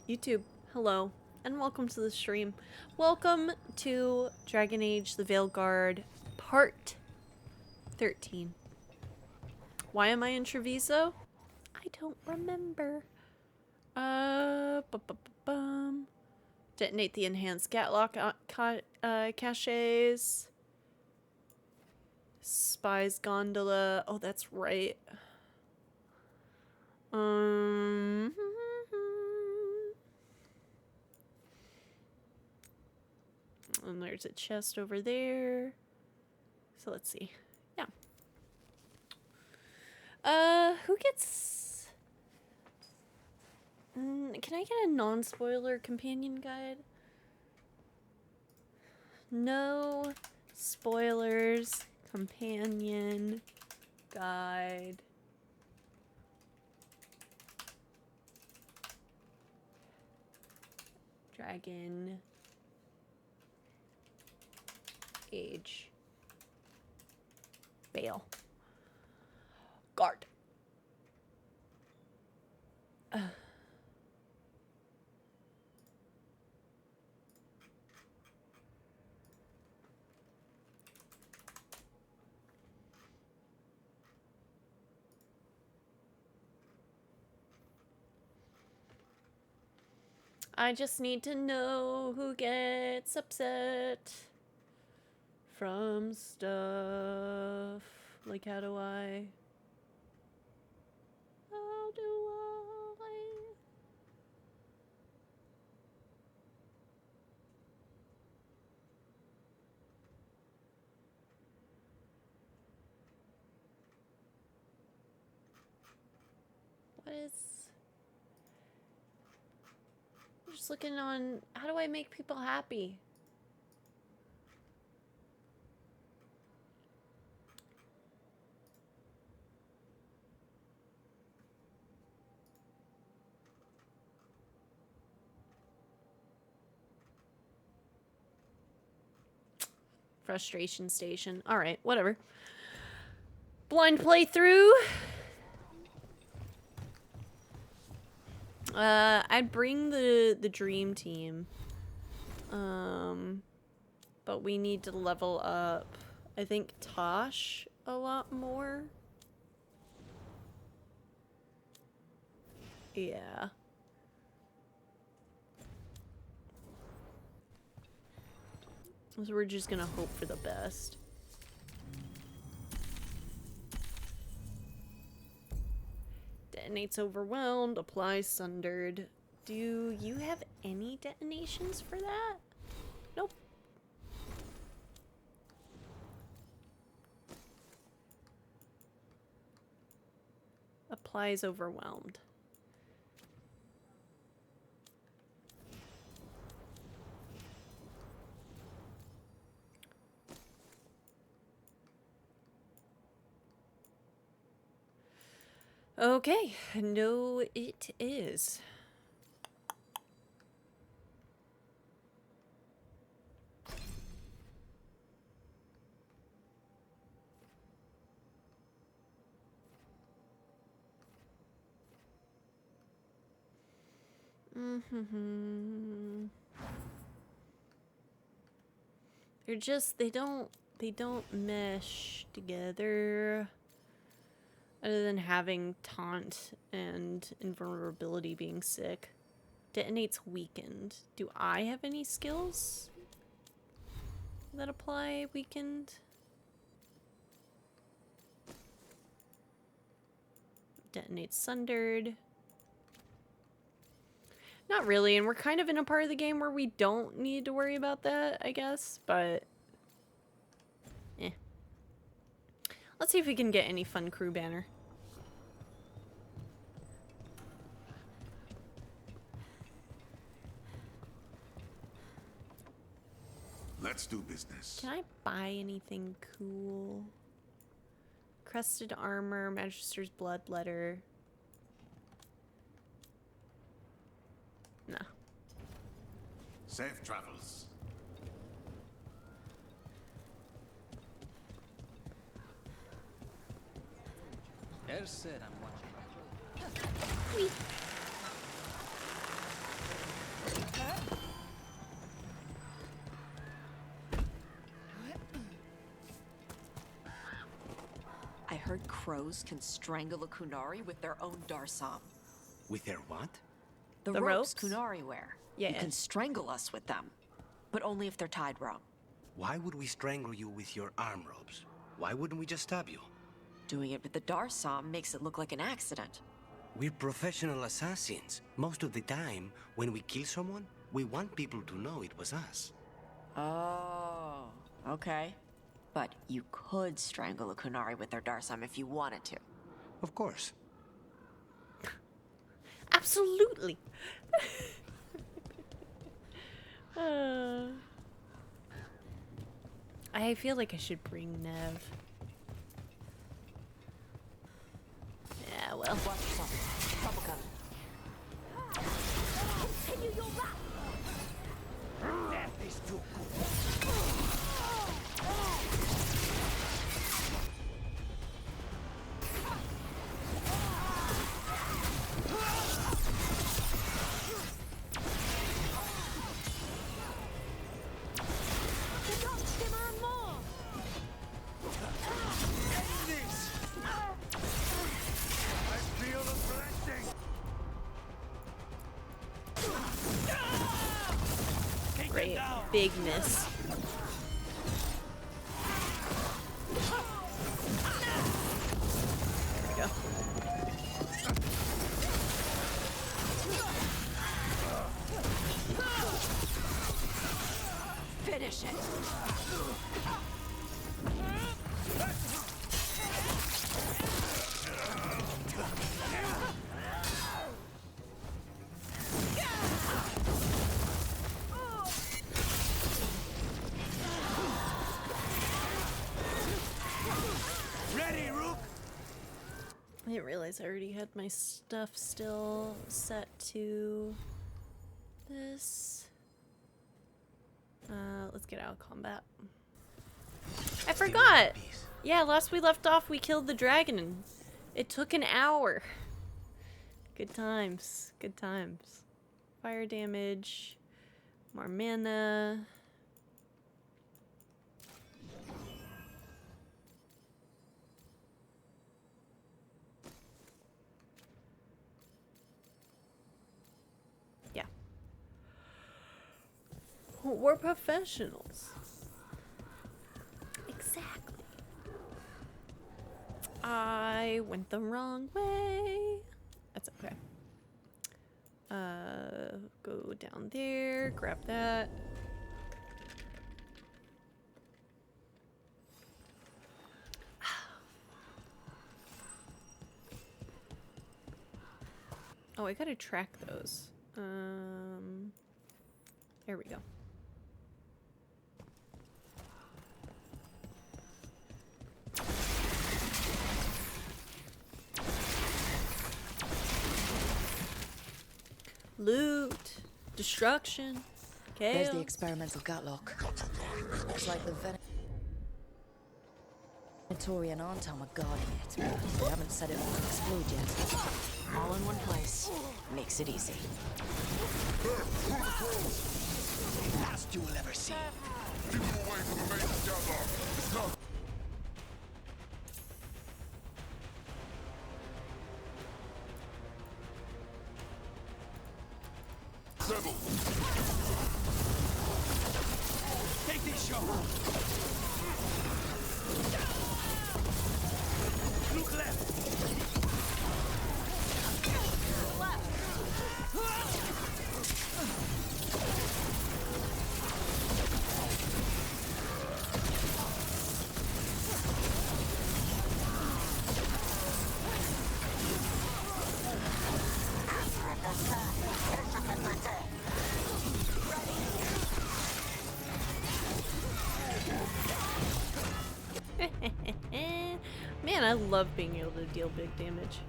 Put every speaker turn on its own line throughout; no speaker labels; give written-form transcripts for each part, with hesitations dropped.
YouTube, hello, and welcome to the stream. Welcome to Dragon Age the Veilguard Part 13. Why am I in Treviso? I don't remember. Bum. Detonate the enhanced Gatlock caches. Spies gondola. Oh, that's right. And there's a chest over there. So let's see. Yeah. Who gets... can I get a non-spoiler companion guide? No spoilers companion guide. Dragon Age Veilguard. I just need to know who gets upset from stuff. Like, how do I... What is... I'm just looking on... How do I make people happy? Frustration station. Alright, whatever. Blind playthrough. I'd bring the dream team. But we need to level up, I think, Tosh a lot more. Yeah. So we're just gonna hope for the best. Detonates overwhelmed, applies sundered. Do you have any detonations for that? Nope. Applies overwhelmed. Okay, no it is. They're just, they don't mesh together. Other than having taunt and invulnerability being sick. Detonates weakened. Do I have any skills that apply weakened? Detonates sundered. Not really, and we're kind of in a part of the game where we don't need to worry about that, I guess, but... eh. Let's see if we can get any fun crew banner.
Let's do business.
Can I buy anything cool? Crested armor, Magister's bloodletter. Nah.
Safe travels.
There's said I'm watching.
Whee.
crows can strangle a Kunari with their own Darsam.
With their what?
The
The
ropes
ropes?
Kunari wear.
Yeah.
You can strangle us with them, but only if they're tied wrong.
Why would we strangle you with your arm ropes? Why wouldn't we just stab you?
Doing it with the Darsam makes it look like an accident.
We're professional assassins. Most of the time, when we kill someone, we want people to know it was us.
Oh, okay. But you could strangle a Kunari with their Darsam if you wanted to.
Of course.
Absolutely. I feel like I should bring Nev. Yeah, well.
Watch yourself. Trouble coming.
Continue your rap.
Death is too good.
Great. Big miss. There we go.
Finish it.
Ready, Rook?
I didn't realize I already had my stuff still set to this. Let's get out of combat. I forgot! Yeah, last we left off, we killed the dragon and it took an hour. Good times. Good times. Fire damage. More mana. Yeah. We're professionals. Exactly. I went the wrong way. That's okay. Go down there, grab that. Oh, I gotta track those. There we go. Loot, destruction, chaos.
There's the experimental gutlock. Looks like the Venatorian Arntown were guarding it, but they haven't set it off to explode yet.
All in one place. Makes it easy.
Last you will ever see.
Keep away from the main gather. It's not. Settle.
Take this shot. Look left.
Man, I love being able to deal big damage.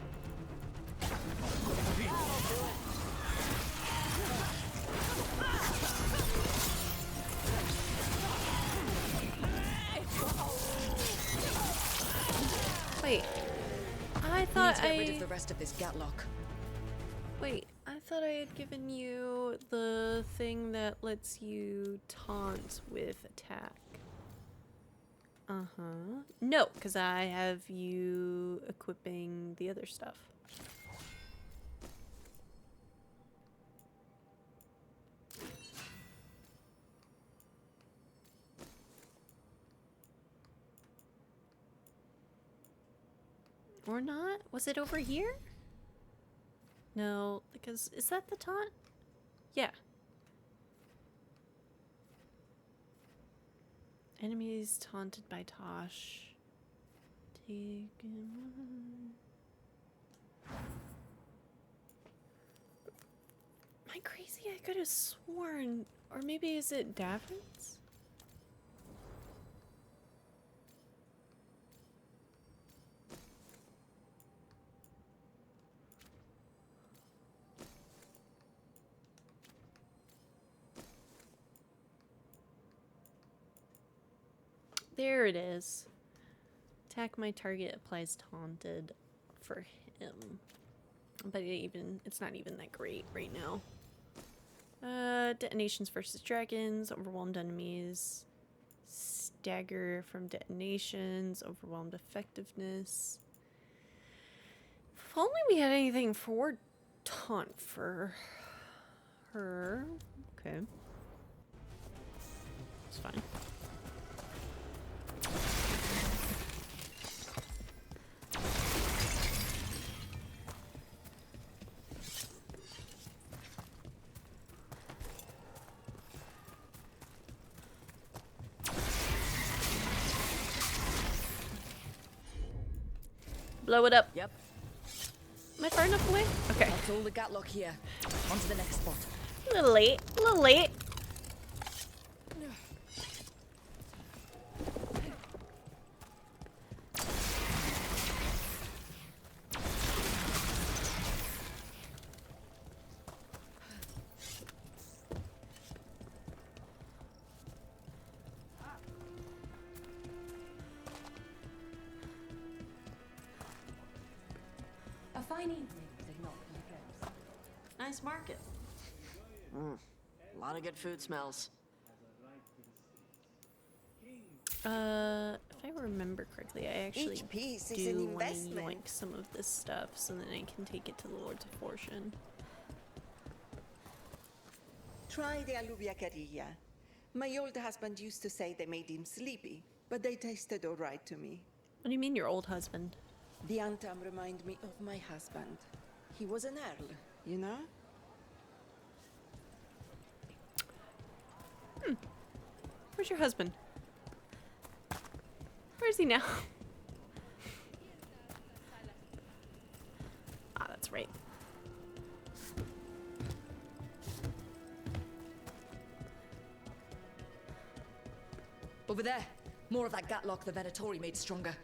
Wait, I thought
Get rid of the rest of this gutlock.
Wait, I thought I had given you the thing that lets you taunt with attack. Uh-huh. No, because I have you equipping the other stuff. Or not? Was it over here? No, because is that the taunt? Yeah. Enemies taunted by Tosh. Take him. Am I crazy? I could have sworn. Or maybe is it Davin's? There it is. Attack my target applies taunted for him. But it's not even that great right now. Detonations versus dragons, overwhelmed enemies, stagger from detonations, overwhelmed effectiveness. If only we had anything for taunt for her. Okay. It's fine. Blow it up.
Yep.
Am I far enough away? Okay.
That's all the Gatlock here. On to the next spot.
A little late. A little late.
A fine evening, Signal. Nice market. A lot of good food smells.
If I remember correctly, I actually
Each piece is
do
an
want to
investment.
yoink some of this stuff so then I can take it to the Lords of Fortune.
Try the alubia carilla. My old husband used to say they made him sleepy, but they tasted all right to me.
What do you mean your old husband?
The Antam remind me of my husband. He was an earl, you know?
Where's your husband? Where is he now? Ah, that's right.
Over there. More of that Gatlock the Venatori made stronger.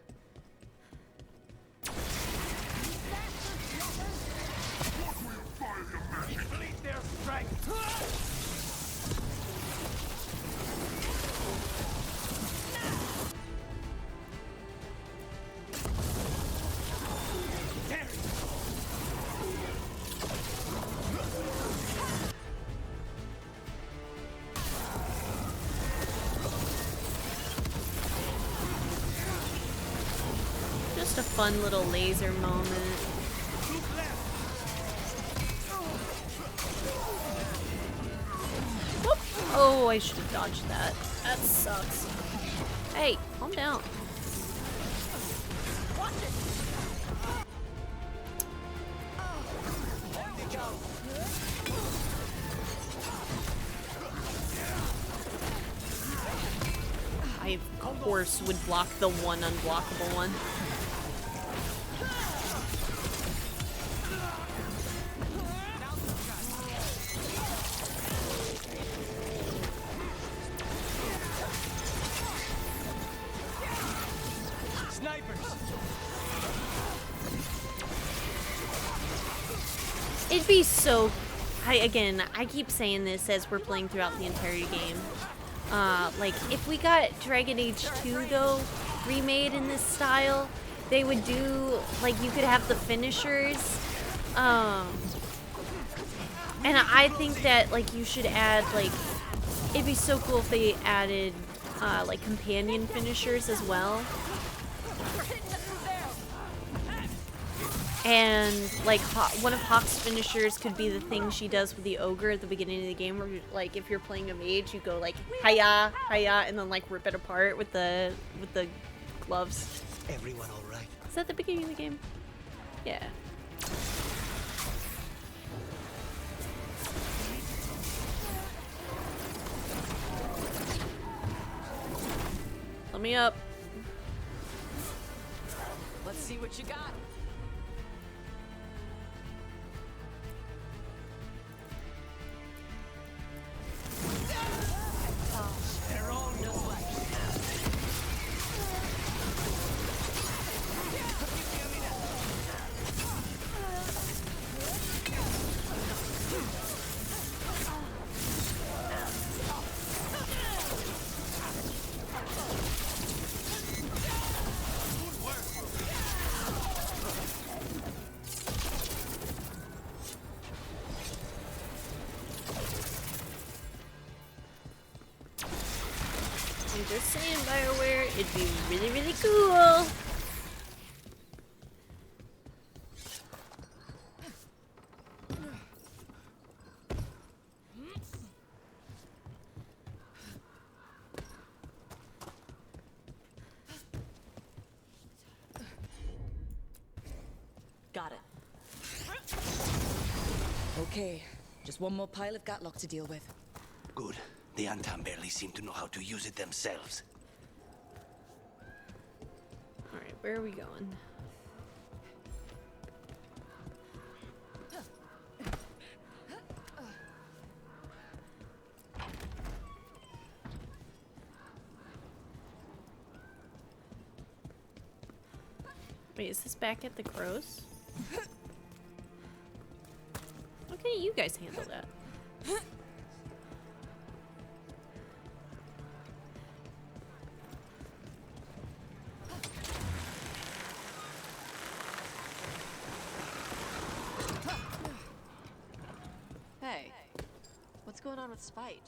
Complete their strength.
Just a fun little laser moment. Whoop. Oh, I should have dodged that. That sucks. Hey, calm down. I, of course, would block the one unblockable one. It'd be so... I keep saying this as we're playing throughout the entirety game. Like, if we got Dragon Age 2, though, remade in this style, they would do, like, you could have the finishers. And I think that, like, you should add, like... It'd be so cool if they added like companion finishers as well. And like one of Hawk's finishers could be the thing she does with the ogre at the beginning of the game, where like if you're playing a mage, you go like hiya, hiya, and then like rip it apart with the gloves.
Everyone all right?
Is that the beginning of the game? Yeah. Let me up.
Let's see what you got.
I'm just saying, BioWare, it'd be really, really cool.
Got it.
Okay, just one more pile of Gatlock to deal with.
Good. The Antam barely seem to know how to use it themselves.
Alright, where are we going? Wait, is this back at the crows? Why can't you guys handle that?
Hey, what's going on with Spite?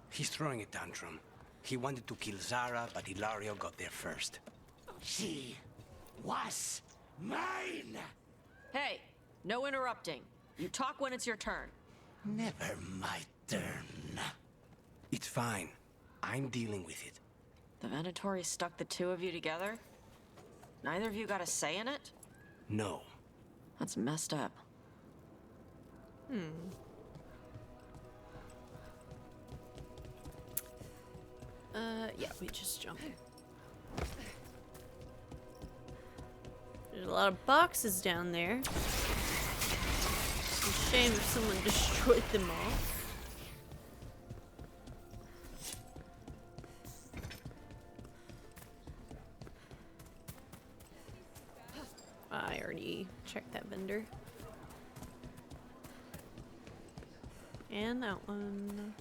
He's throwing a tantrum. He wanted to kill Zara, but Hilario got there first.
She was mine!
Hey, no interrupting. You talk when it's your turn.
Never my turn.
It's fine. I'm dealing with it.
The Venatori stuck the two of you together? Neither of you got a say in it?
No.
That's messed up.
Yeah, we just jump. There's a lot of boxes down there. It's a shame if someone destroyed them all. I already checked that vendor. And that one.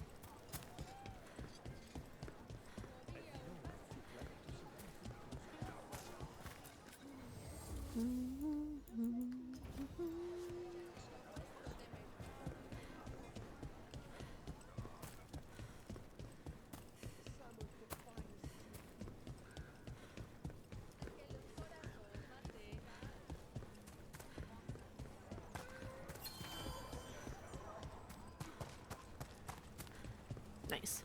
Nice.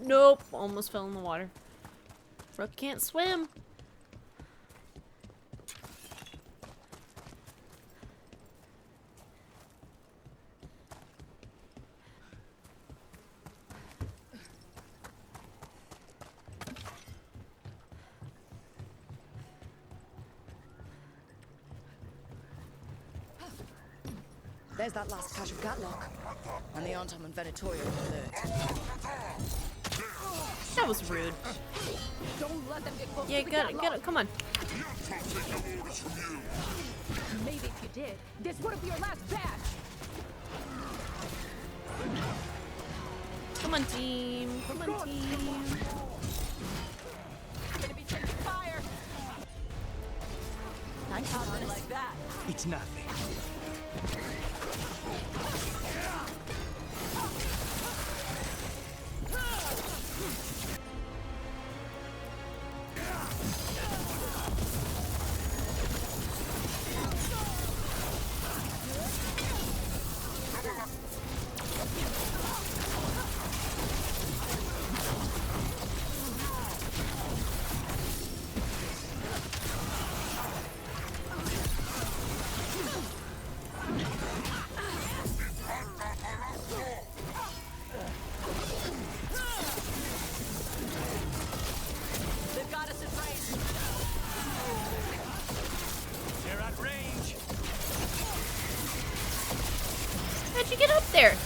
Nope, almost fell in the water. Rook can't swim.
There's that last cache of Gatlock. And the Antam and Venatori are alert.
That was rude.
Don't let them get close
Yeah,
to the
get it,
Gatlock.
come on.
Maybe if you did, this wouldn't be your last batch.
Come on, team. Come on, team.
Gonna be taking fire.
Nice,
How'd they
honest.
like that?
It's nothing.
you get up there?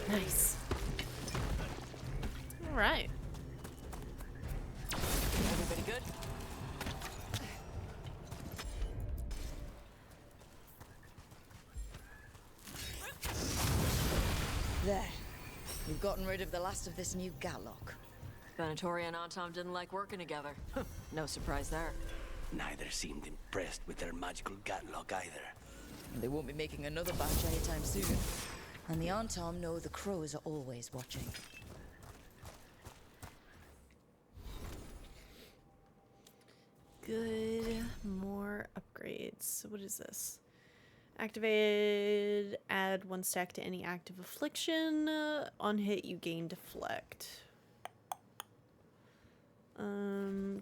Nice. All right.
Everybody good?
There. We've gotten rid of the last of this new Gatlock.
Venatori and Antom didn't like working together. No surprise there.
Neither seemed impressed with their magical Gatlock either.
And they won't be making another batch anytime soon. And the Antom know the crows are always watching.
Good. More upgrades. What is this? Activated. Add 1 stack to any active affliction. On hit, you gain deflect.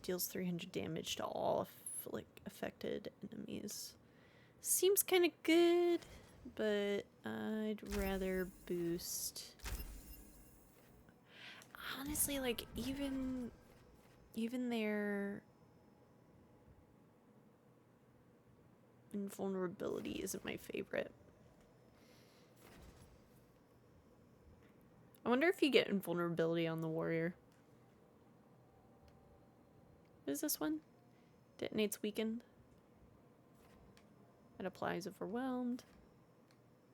Deals 300 damage to all affected enemies. Seems kind of good, but I'd rather boost. Honestly, like even their invulnerability isn't my favorite. I wonder if you get invulnerability on the warrior. What is this one? Detonates weakened. It applies overwhelmed.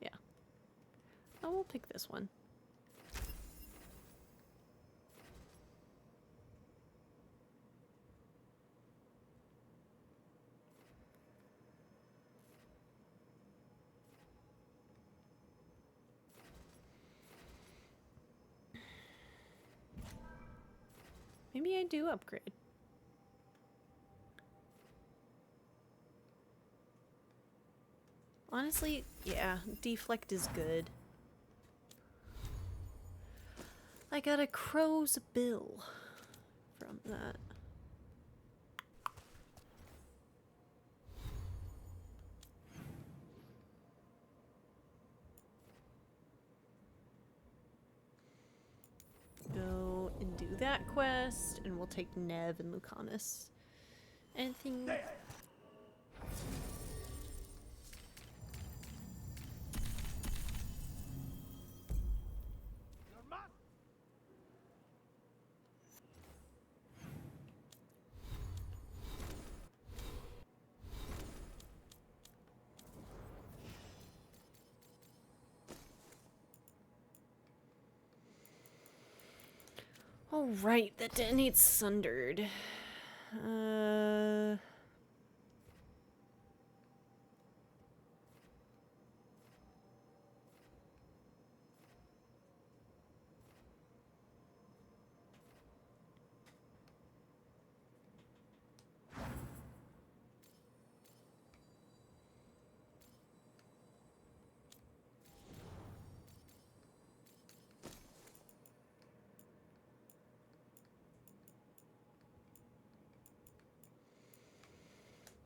Yeah. Oh, we'll pick this one. Maybe I do upgrade. Honestly, yeah, deflect is good. I got a crow's bill from that. Go and do that quest, and we'll take Nev and Lucanus. Anything... All right, that detonates Sundered.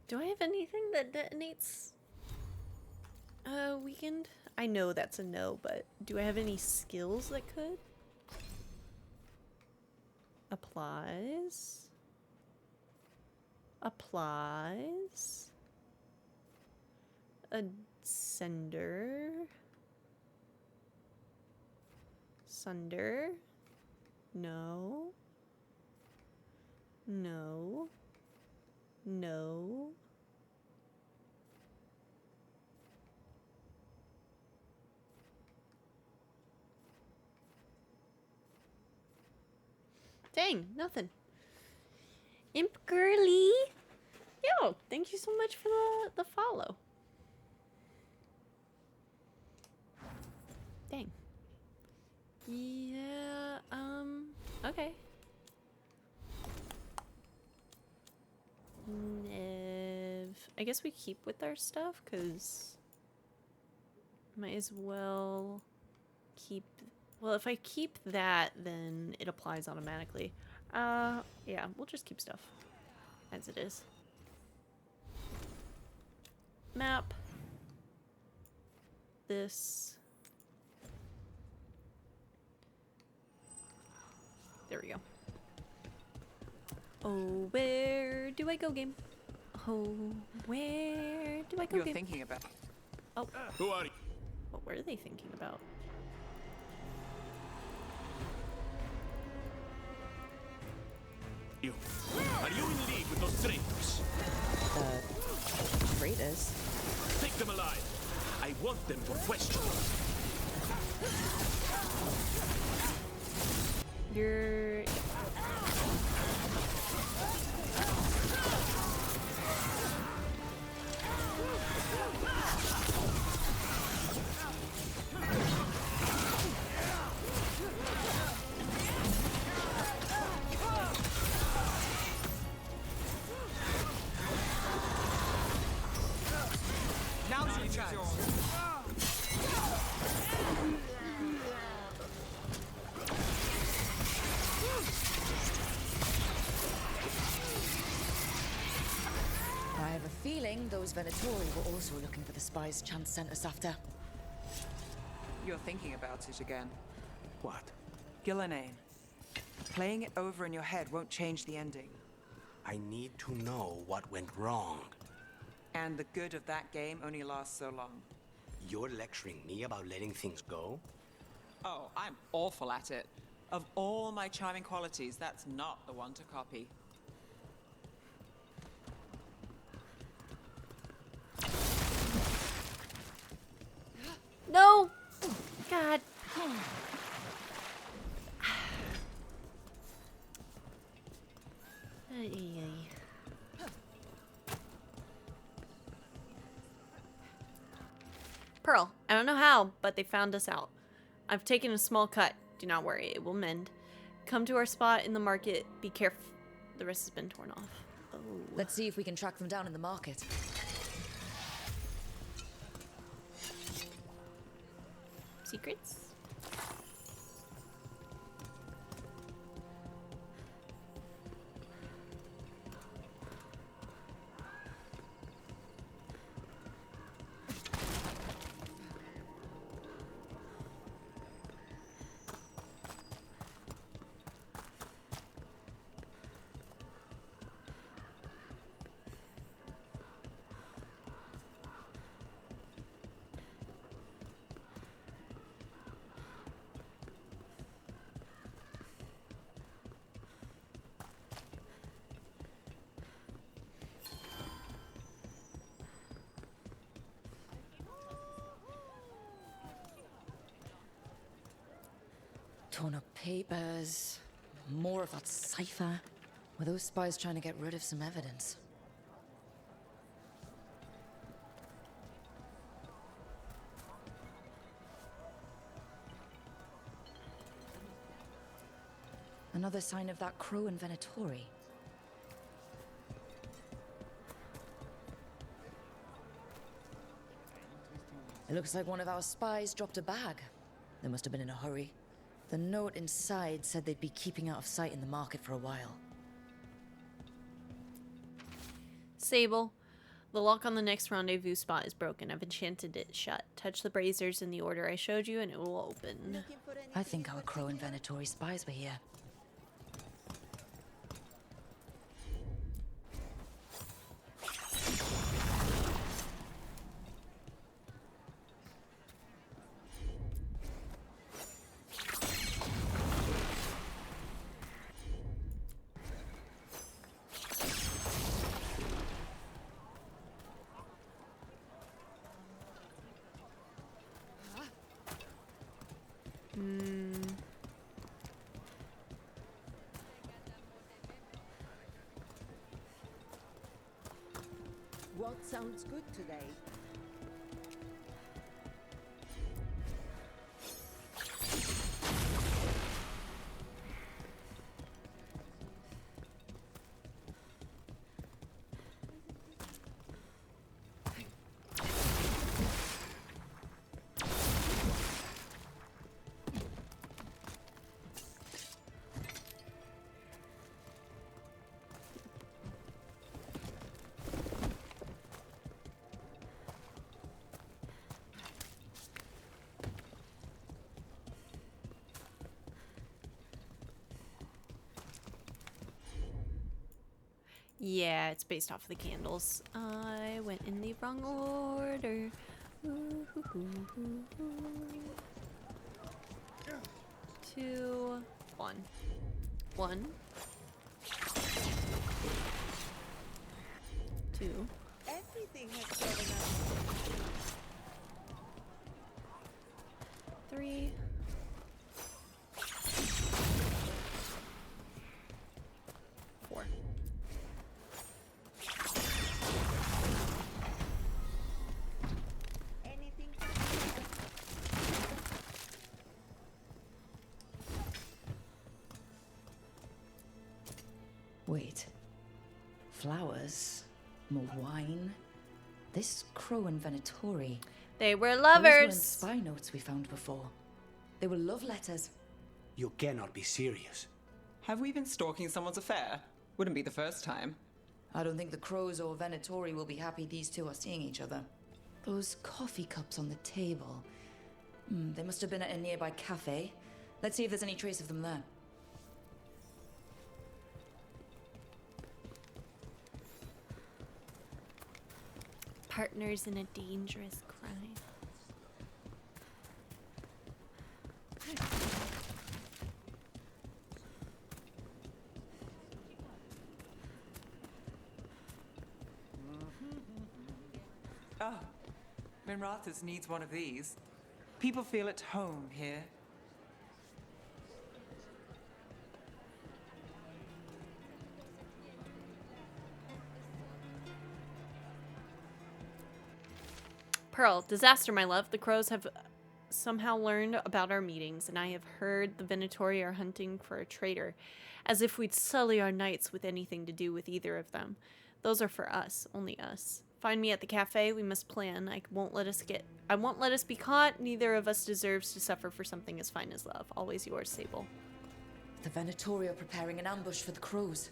Do I have anything that detonates weakened? I know that's a no, but do I have any skills that could? Applies. Applies. Ascender. Sunder. No. No. No. Dang, nothing. Imp Girly. Yo, thank you so much for the follow. Dang. Yeah, okay. Nev. I guess we keep with our stuff, because might as well keep... Well, if I keep that, then it applies automatically. Yeah, we'll just keep stuff as it is. Map. This. There we go. Oh, where do I go, game? Oh, where do I go,
You're
game?
thinking about.
Oh,
Who are you?
what were they thinking about?
Are you in league with those traitors?
Traitors?
Take them alive. I want them for questions.
You're...
Now's your chance.
I have a feeling those Venatori were also looking for the spies Chance sent us after.
You're thinking about it again.
What?
Gillenane. Playing it over in your head won't change the ending.
I need to know what went wrong.
And the good of that game only lasts so long.
You're lecturing me about letting things go?
Oh, I'm awful at it. Of all my charming qualities, that's not the one to copy.
No! God. Ay, ay, ay. Pearl, I don't know how, but they found us out. I've taken a small cut. Do not worry, it will mend. Come to our spot in the market. Be careful. The rest has been torn off. Oh.
Let's see if we can track them down in the market.
Secrets?
Torn up papers. More of that cipher. Were those spies trying to get rid of some evidence? Another sign of that crow in Venatori. It looks like one of our spies dropped a bag. They must have been in a hurry. The note inside said they'd be keeping out of sight in the market for a while.
Sable, the lock on the next rendezvous spot is broken. I've enchanted it shut. Touch the braziers in the order I showed you and it will open.
I think our crow and Venatori spies were here.
What sounds good today?
Yeah, it's based off of the candles. I went in the wrong order. Ooh, hoo, hoo, hoo, hoo. 2, 1. 1. 2.
Everything has fallen out.
3. 4.
Anything?
Wait. Flowers? More wine? This crow and Venatori.
They were
Those
lovers.
weren't spy notes we found before. They were love letters.
You cannot be serious.
Have we been stalking someone's affair? Wouldn't be the first time.
I don't think the crows or Venatori will be happy these two are seeing each other. Those coffee cups on the table. They must have been at a nearby cafe. Let's see if there's any trace of them there.
Partners in a dangerous crime.
Oh, Minrathas needs one of these. People feel at home here.
Pearl, disaster, my love. The crows have somehow learned about our meetings, and I have heard the Venatori are hunting for a traitor, as if we'd sully our nights with anything to do with either of them. Those are for us, only us. Find me at the cafe. We must plan. I won't let us be caught. Neither of us deserves to suffer for something as fine as love. Always yours, Sable.
The Venatori are preparing an ambush for the crows.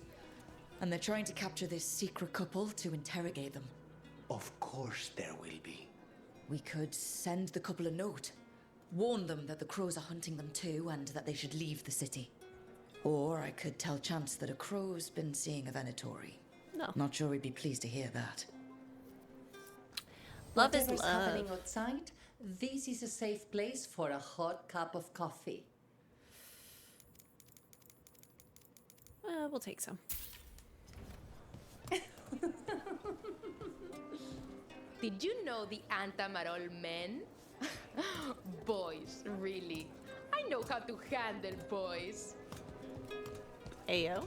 And they're trying to capture this secret couple to interrogate them.
Of course there will be.
We could send the couple a note. Warn them that the crows are hunting them too and that they should leave the city. Or I could tell Chance that a crow's been seeing a Venatori.
No.
Not sure he'd be pleased to hear that.
Love is
Whatever's
love.
happening outside, this is a safe place for a hot cup of coffee.
We'll take some.
Did you know the Antam are all men? Boys, really. I know how to handle boys.
Ayo.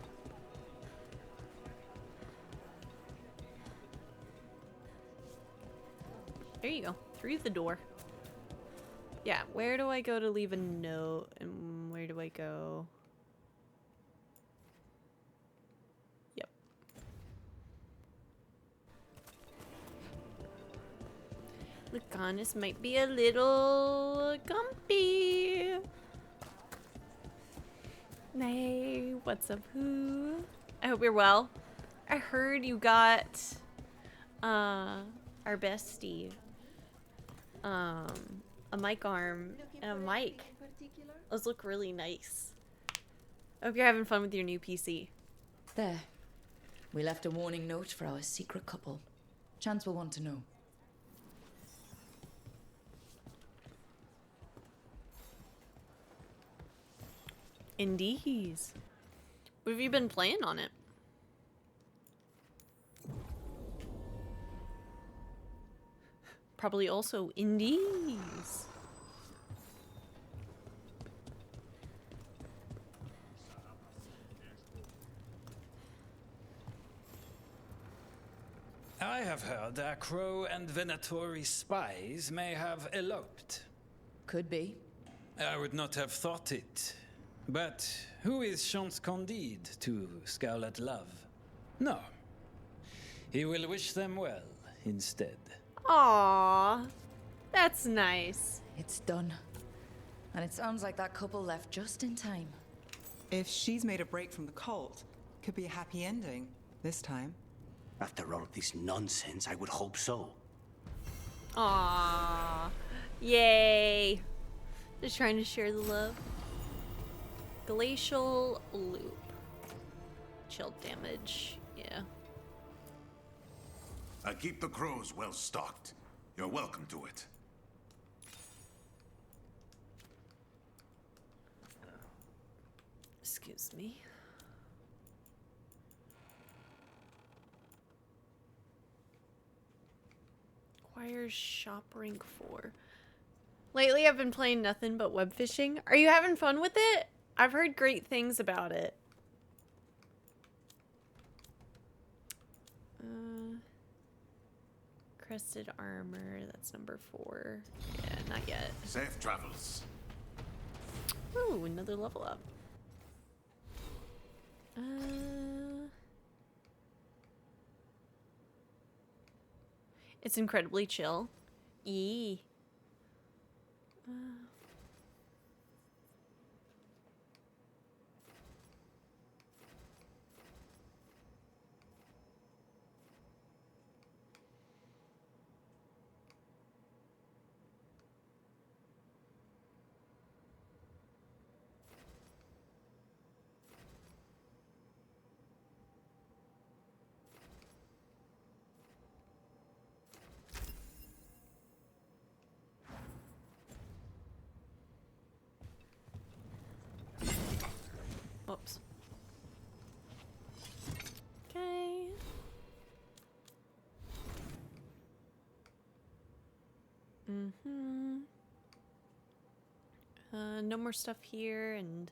There you go. Through the door. Yeah, where do I go to leave a note? And where do I go? Yep. Lucanus might be a little gumpy. Hey, what's up, who? I hope you're well. I heard you got our bestie a mic arm and a mic. Those look really nice. I hope you're having fun with your new PC.
There. We left a warning note for our secret couple. Chance will want to know.
Indies. What have you been playing on it? Probably also indies.
I have heard that Crow and Venatori spies may have eloped.
Could be.
I would not have thought it. But who is Chance Candide to Scarlet Love? No. He will wish them well instead.
Aww. That's nice.
It's done. And it sounds like that couple left just in time.
If she's made a break from the cult, could be a happy ending this time.
After all this nonsense, I would hope so.
Aww. Yay. Just trying to share the love. Glacial loop. Chill damage. Yeah.
I keep the crows well stocked. You're welcome to it.
Excuse me. Acquires shop rank 4. Lately I've been playing nothing but web fishing. Are you having fun with it? I've heard great things about it. Crested armor, that's number 4. Yeah, not yet.
Safe travels.
Ooh, another level up. It's incredibly chill. Yee. Oops. Okay. No more stuff here, and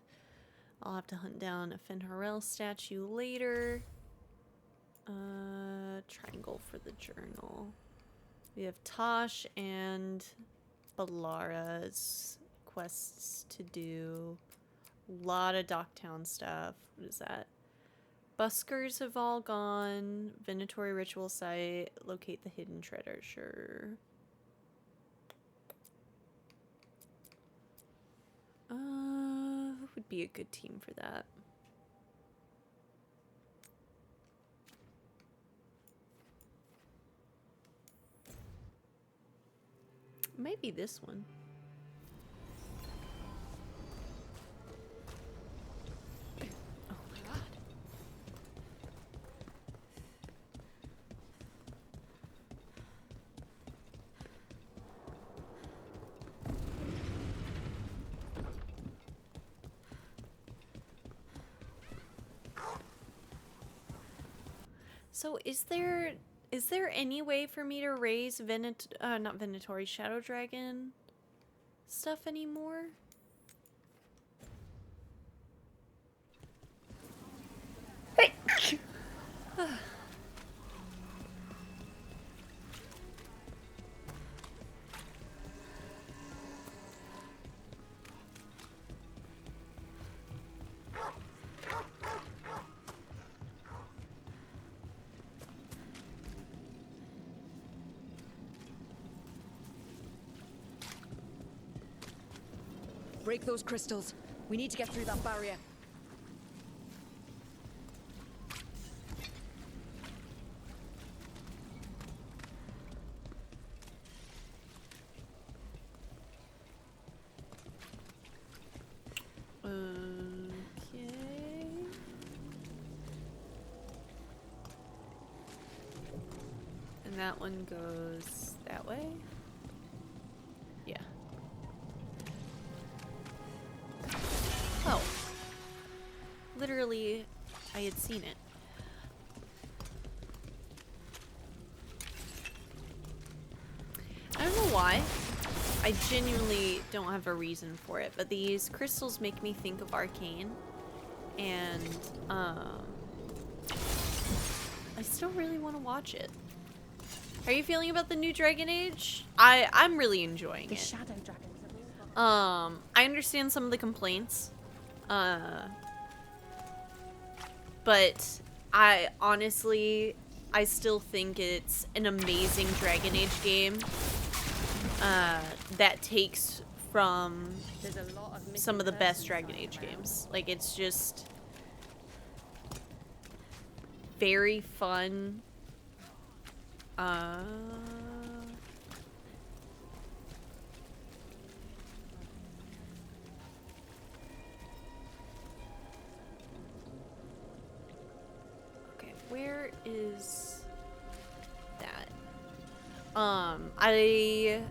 I'll have to hunt down a Fenharel statue later. Triangle for the journal. We have Tosh and Balara's quests to do. A lot of Docktown stuff. What is that? Buskers have all gone. Venatori ritual site. Locate the hidden treasure. Who would be a good team for that? Maybe this one. Oh my god. So is there any way for me to raise not Venatori, Shadow Dragon stuff anymore?
Break those crystals. We need to get through that barrier.
Okay. And that one goes that way? Yeah. Oh. Literally, I had seen it. I don't know why. I genuinely don't have a reason for it, but these crystals make me think of Arcane. And, I still really want to watch it. How are you feeling about the new Dragon Age? I'm really enjoying it.
Shadow dragons.
I understand some of the complaints. But I honestly still think it's an amazing Dragon Age game. That takes from some of the best Dragon Age games. Like, it's just very fun. Okay, where is that? I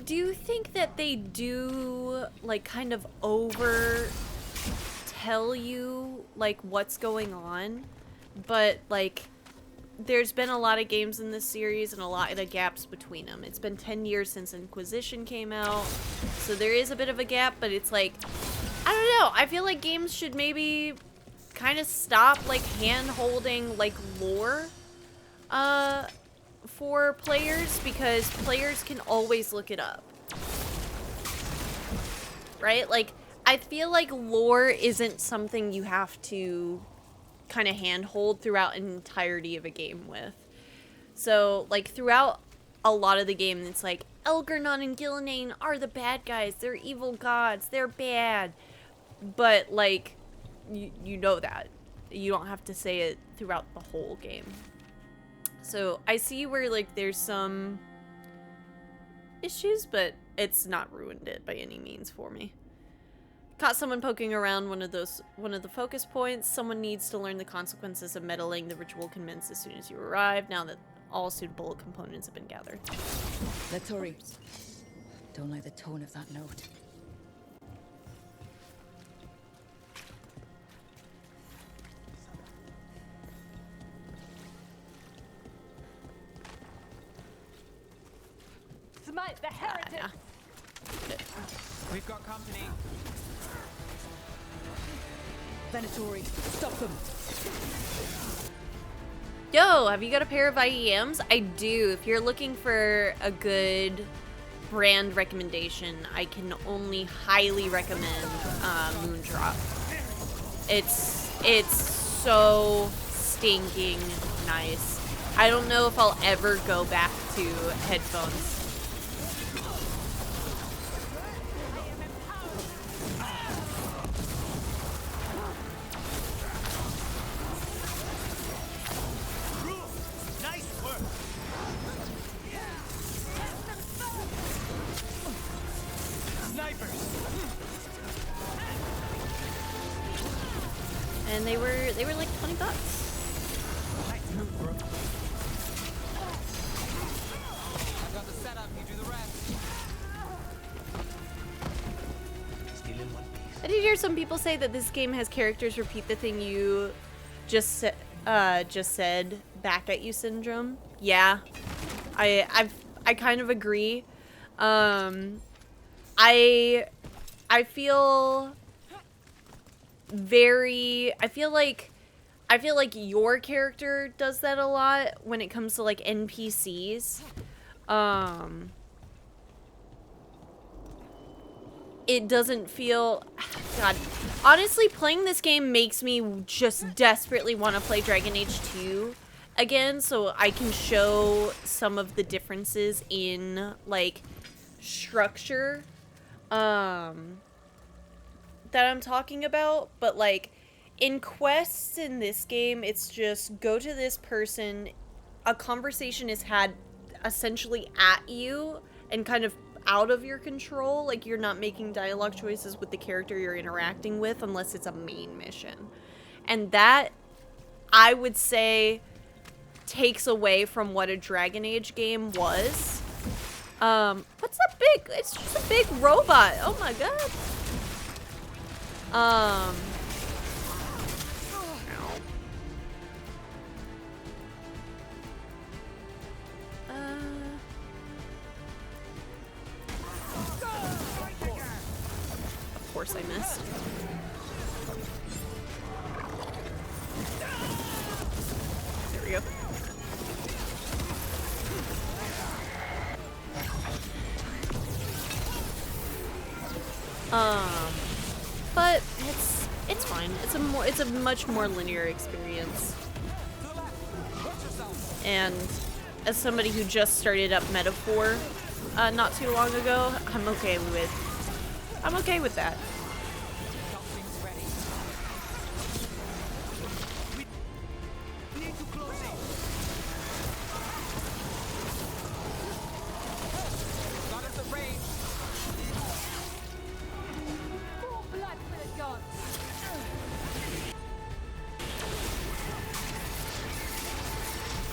do think that they do like kind of over tell you like what's going on, but like there's been a lot of games in this series and a lot of gaps between them. It's been 10 years since Inquisition came out, so there is a bit of a gap, but it's like, I don't know, I feel like games should maybe kind of stop like hand-holding like lore for players, because players can always look it up, right? Like, I feel like lore isn't something you have to kind of handhold throughout an entirety of a game with. So, like, throughout a lot of the game, it's like, Elgernon and Gillenane are the bad guys. They're evil gods. They're bad. But, like, you know that. You don't have to say it throughout the whole game. So, I see where, like, there's some issues, but it's not ruined it by any means for me. Caught someone poking around one of the focus points. Someone needs to learn the consequences of meddling. The ritual commences as soon as you arrive, now that all suitable components have been gathered.
Let's hurry. Don't like the tone of that note.
Smite the heretic!
We've got company.
Venatori, stop them!
Yo, have you got a pair of IEMs? I do. If you're looking for a good brand recommendation, I can only highly recommend Moondrop. It's so stinking nice. I don't know if I'll ever go back to headphones. And they were like $20.
I've got the setup, you do the rest.
Still in one piece.
I did hear some people say that this game has characters repeat the thing you just said back at you syndrome. Yeah, I kind of agree. I feel like your character does that a lot when it comes to like NPCs. It doesn't feel, God, honestly, playing this game makes me just desperately want to play Dragon Age 2 again, so I can show some of the differences in like structure that I'm talking about. But like in quests in this game, it's just go to this person, a conversation is had essentially at you and kind of out of your control. Like, you're not making dialogue choices with the character you're interacting with unless it's a main mission. And that, I would say, takes away from what a Dragon Age game was. What's that big? It's just a big robot. Oh my god. Of course I missed. There we go. But it's fine. It's a much more linear experience. And as somebody who just started up Metaphor not too long ago, I'm okay with that.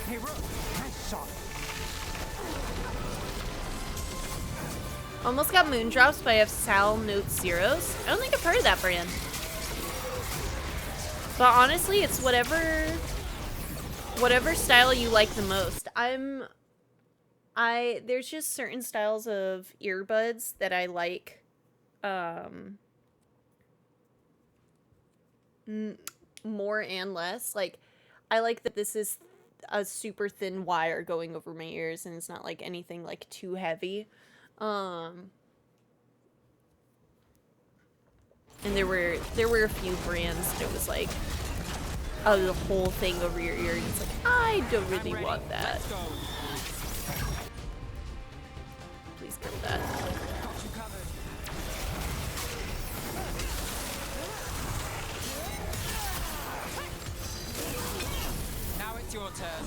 Hey, Rook, nice shot.
Almost got Moondrops, but I have Sal Note Zeros. I don't think I've heard of that brand. But honestly, it's whatever style you like the most. There's just certain styles of earbuds that I like more and less. Like, I like that this is a super thin wire going over my ears and it's not like anything like too heavy. And there were a few brands that it was like the whole thing over your ear and it's like, I don't really want that. Please kill that.
Now it's your turn.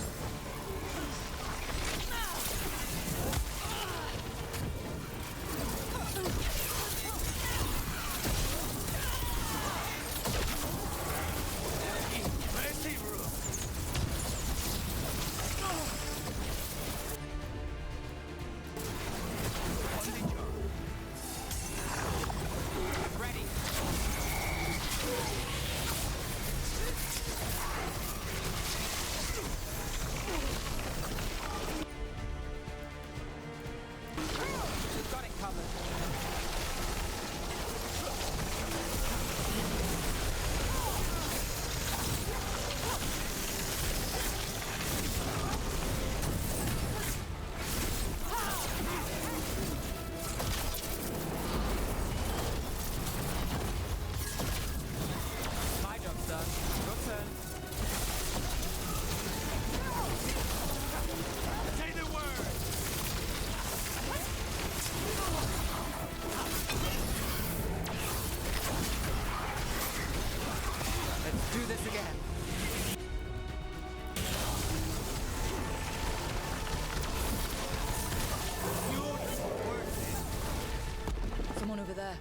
Over there.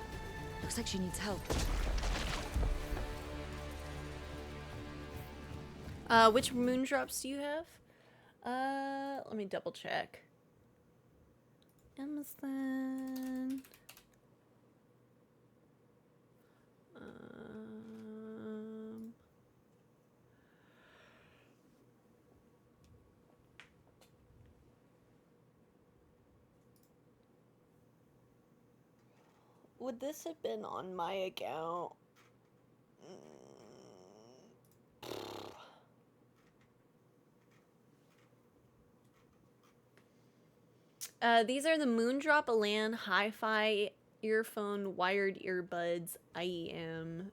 Looks like she needs help.
Which Moondrops do you have? Let me double check. Amazon. Would this have been on my account? These are the Moondrop Elan Hi-Fi earphone wired earbuds IEM.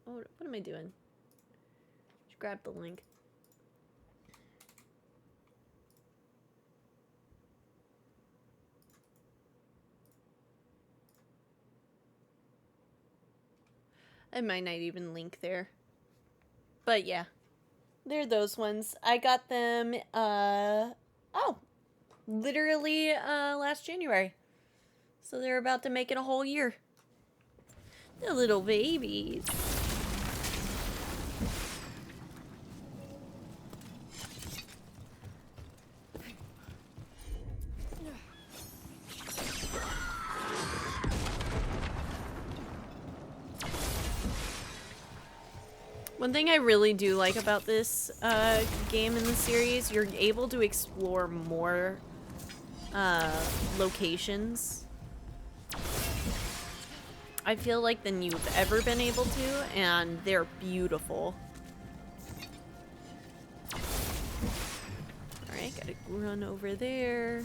What am I doing? Just grab the link. I might not even link there. But yeah. They're those ones. I got them, literally, last January. So they're about to make it a whole year. The little babies. One thing I really do like about this game in the series, you're able to explore more locations, I feel like, than you've ever been able to, and they're beautiful. Alright, gotta run over there.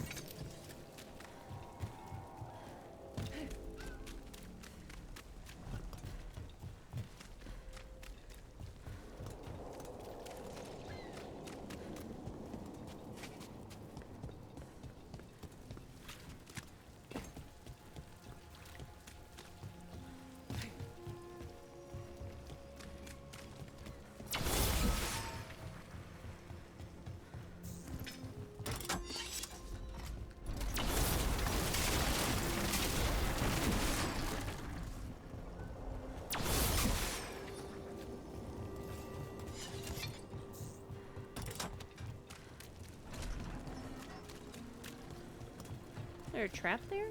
there a trap there?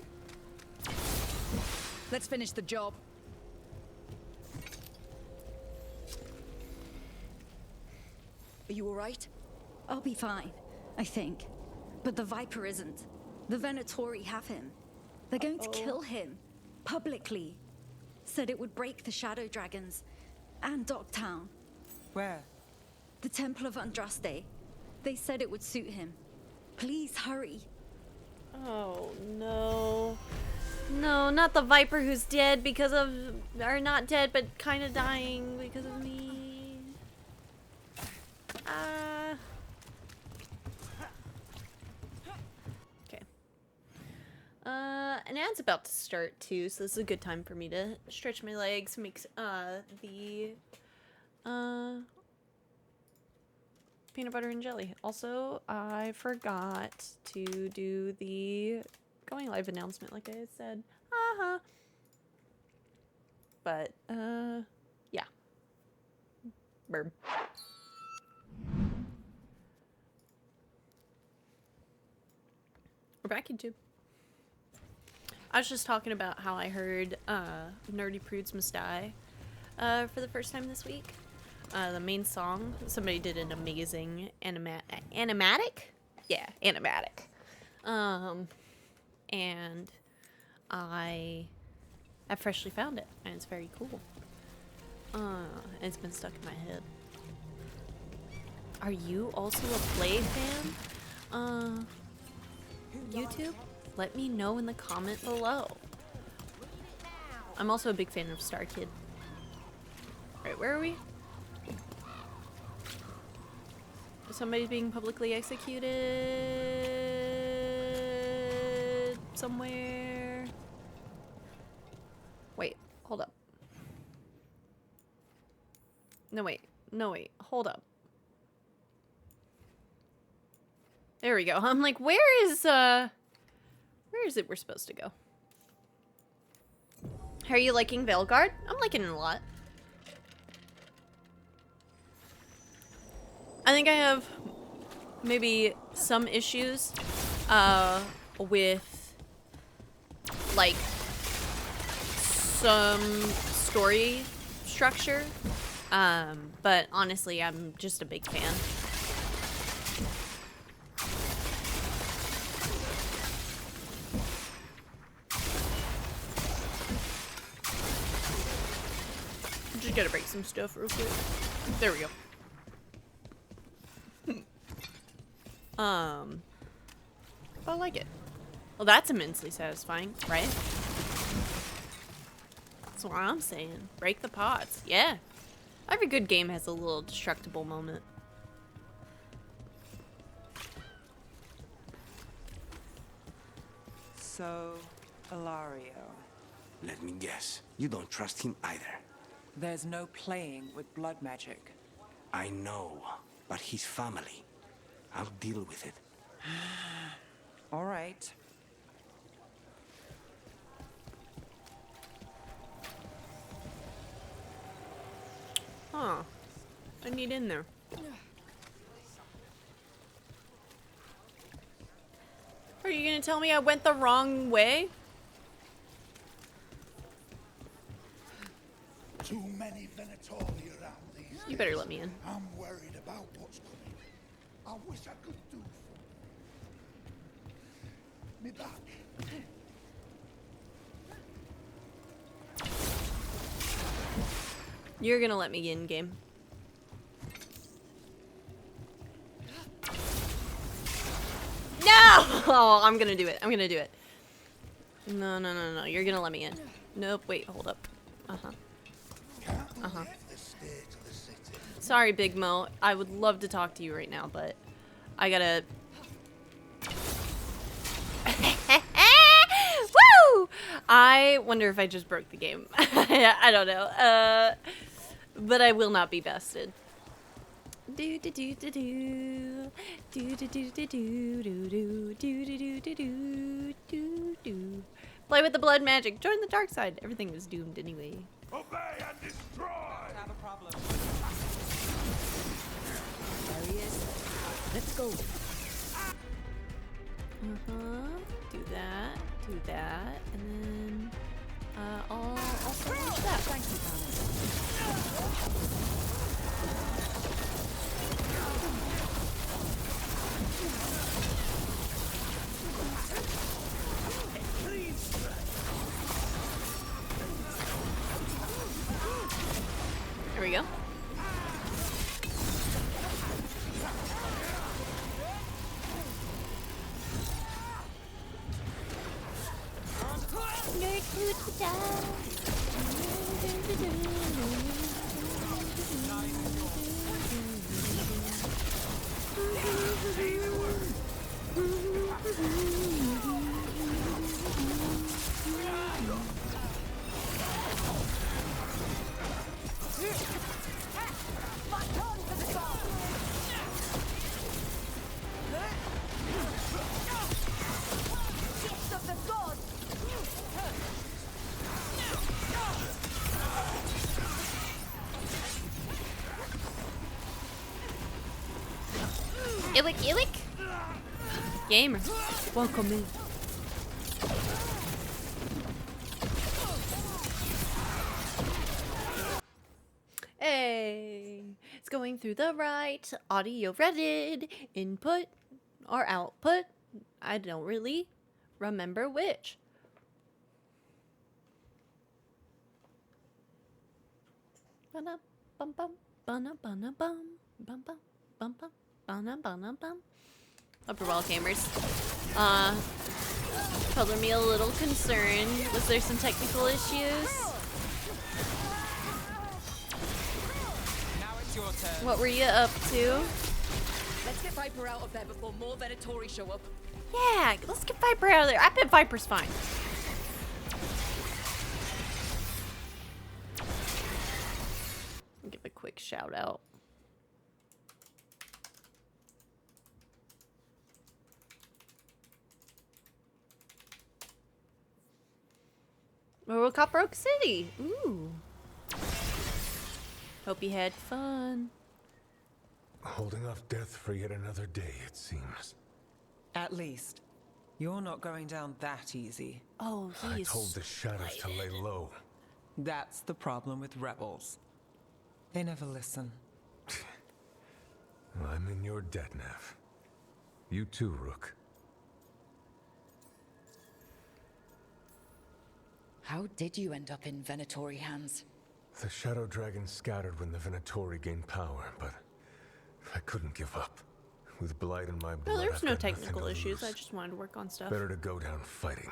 Let's finish the job. Are you all right?
I'll be fine, I think. But the Viper isn't. The Venatori have him. They're going to kill him. Publicly. Said it would break the Shadow Dragons. And Dogtown.
Where?
The Temple of Andraste. They said it would suit him. Please hurry.
Oh no. No, not the Viper who's dead because of, or not dead, but kind of dying because of me. Okay. An ad's about to start too, so this is a good time for me to stretch my legs, make the peanut butter and jelly. Also, I forgot to do the going live announcement like I had said. But, yeah. Burp. We're back, YouTube. I was just talking about how I heard Nerdy Prudes Must Die for the first time this week. The main song, somebody did an amazing animatic? Yeah, animatic. And I freshly found it, and it's very cool. It's been stuck in my head. Are you also a Play fan? YouTube? Let me know in the comment below. I'm also a big fan of Star Kid. Right, where are we? Somebody's being publicly executed somewhere. Wait, hold up. No, wait. No, wait. Hold up. There we go. I'm like, where is it we're supposed to go? How are you liking Veilguard? I'm liking it a lot. I think I have maybe some issues with like some story structure, but honestly I'm just a big fan. Just gotta break some stuff real quick. There we go. I like it. Well, that's immensely satisfying, right? That's what I'm saying. Break the pots. Yeah. Every good game has a little destructible moment.
So, Ilario.
Let me guess. You don't trust him either.
There's no playing with blood magic.
I know, but his family. I'll deal with it.
All right.
Huh. I need in there. Are you gonna tell me I went the wrong way?
Too many Venatori around these
You better
days.
let me in.
I'm worried about what's coming. I wish I could do for me back.
You're gonna let me in, game. No! Oh, I'm gonna do it. I'm gonna do it. No, no, no, no. You're gonna let me in. Nope. Wait, hold up. Uh-huh. Uh-huh. Sorry, Big Mo. I would love to talk to you right now, but I gotta... Woo! I wonder if I just broke the game. I don't know. But I will not be bested. Do do do do do do do do do do do do do do do do do. Play with the blood magic. Join the dark side. Everything was doomed anyway.
Obey and destroy!
Have a problem.
There he is. Let's go.
Uh-huh. Do that, and then I'll also launch that.
Thank you,
There we go. Illick. Gamer, welcome in. Hey, it's going through the right. Audio redded. Input or output. I don't really remember which. Ba-da-bum-bum, ba-na-ba-na-bum, bum-bum, bum-bum. Hope you're well, gamers. Color me a little concerned. Was there some technical issues?
Now it's your turn.
What were you up to?
Let's get Viper out of there before more Venatori show up.
Yeah, let's get Viper out of there. I bet Viper's fine. I'll give a quick shout out. Robocop Rogue City. Ooh. Hope you had fun.
Holding off death for yet another day, it seems.
At least, you're not going down that easy.
Oh,
I told the shadows to lay low.
That's the problem with rebels. They never listen.
I'm in your debt, Nev. You too, Rook.
How did you end up in Venatori hands?
The Shadow Dragon scattered when the Venatori gained power, but I couldn't give up. With blood in my blood,
No, there's
I've
no
got nothing
technical
to
issues.
lose.
I just wanted to work on stuff.
Better to go down fighting.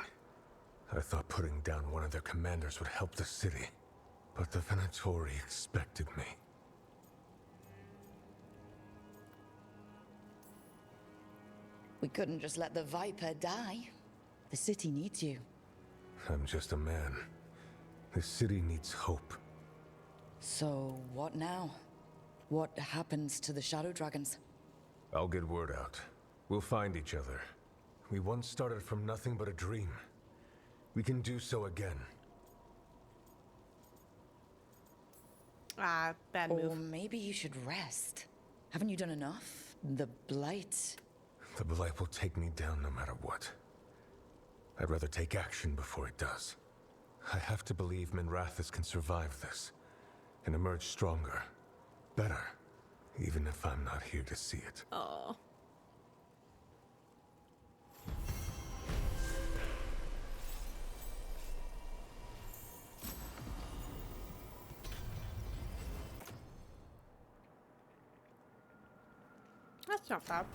I thought putting down one of their commanders would help the city, but the Venatori expected me.
We couldn't just let the Viper die. The city needs you.
I'm just a man. The city needs hope.
So, what now? What happens to the Shadow Dragons?
I'll get word out. We'll find each other. We once started from nothing but a dream. We can do so again.
Ah, bad move.
Or maybe you should rest. Haven't you done enough? The Blight...
The Blight will take me down no matter what. I'd rather take action before it does. I have to believe Minrathis can survive this, and emerge stronger. Better, even if I'm not here to see it.
Oh. That's not bad.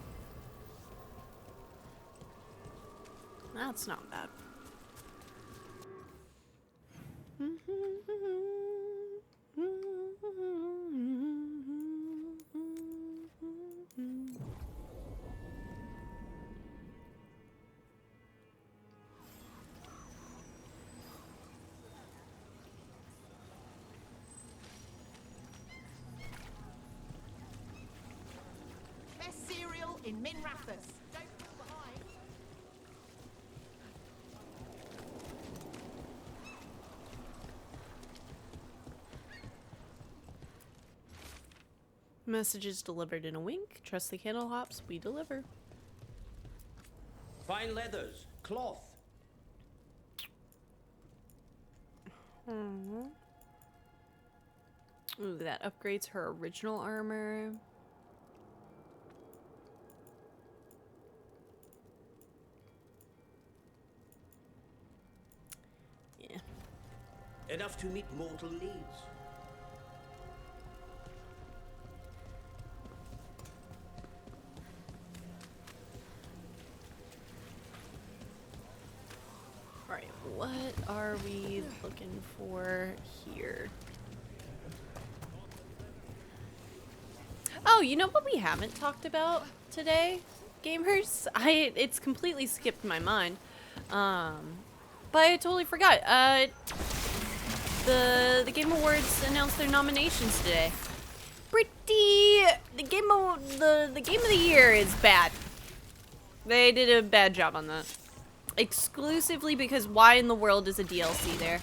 That's not bad.
Best cereal in Minrathis. Don't fall behind.
Messages delivered in a wink. Trust the candle hops. We deliver.
Fine leathers,
cloth.
Ooh, that upgrades her original armor. Yeah.
Enough to meet mortal needs.
Alright, what are we looking for here? Oh, you know what we haven't talked about today, gamers? It's completely skipped my mind. But I totally forgot. The Game Awards announced their nominations today. The game of the year is bad. They did a bad job on that. Exclusively because why in the world is a DLC there?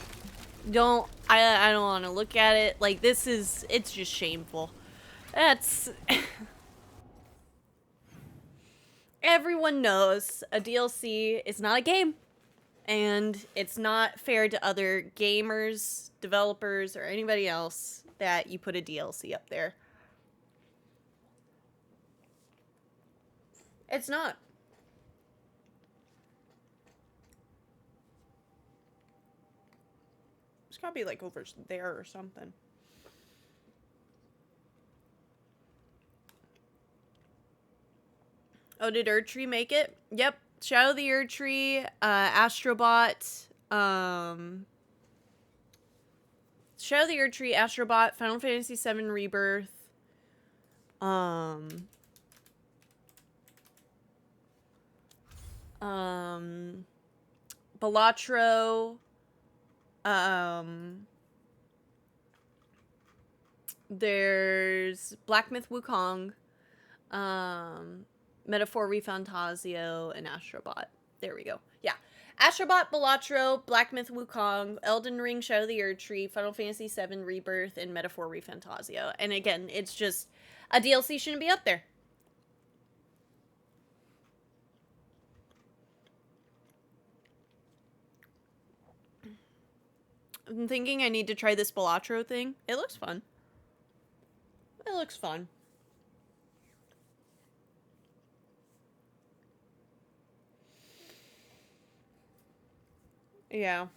I don't want to look at it. Like, it's just shameful. That's everyone knows a DLC is not a game, and it's not fair to other gamers, developers, or anybody else that you put a DLC up there. It's not. It's gotta be like over there or something. Oh, did Erdtree make it? Yep. Shadow of the Erdtree, Astrobot, Shadow of the Erdtree, Astrobot, Final Fantasy VII Rebirth, Balatro, there's Black Myth Wukong, Metaphor Refantasio, and Astrobot. There we go. Yeah. Astrobot, Balatro, Black Myth Wukong, Elden Ring, Shadow of the Erdtree, Final Fantasy VII Rebirth, and Metaphor Refantasio. And again, it's just a DLC shouldn't be up there. I'm thinking I need to try this Balatro thing. It looks fun. It looks fun. Yeah.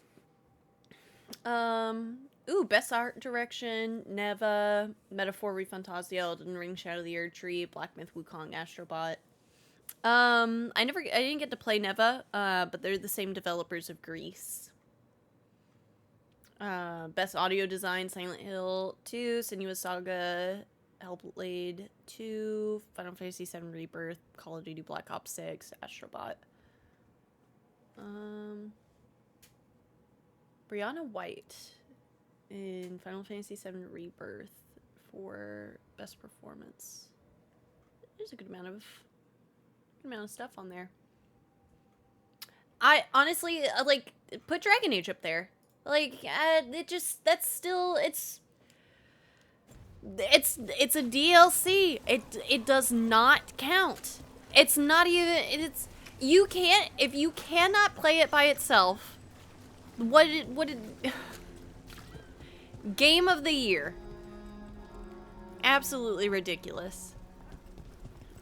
Ooh, best art direction, Neva, Metaphor Refantasio, Elden Ring, Shadow of the Erdtree, Black Myth Wukong, Astrobot. I didn't get to play Neva, but they're the same developers of Grease. Best audio design, Silent Hill 2, Senua's Saga, Hellblade 2, Final Fantasy VII Rebirth, Call of Duty Black Ops 6, Astrobot. Brianna White in Final Fantasy VII Rebirth for best performance. There's a good amount of stuff on there. I honestly like put Dragon Age up there. Like that's still it's a DLC. It does not count. It's not even if you cannot play it by itself. What Game of the year. Absolutely ridiculous.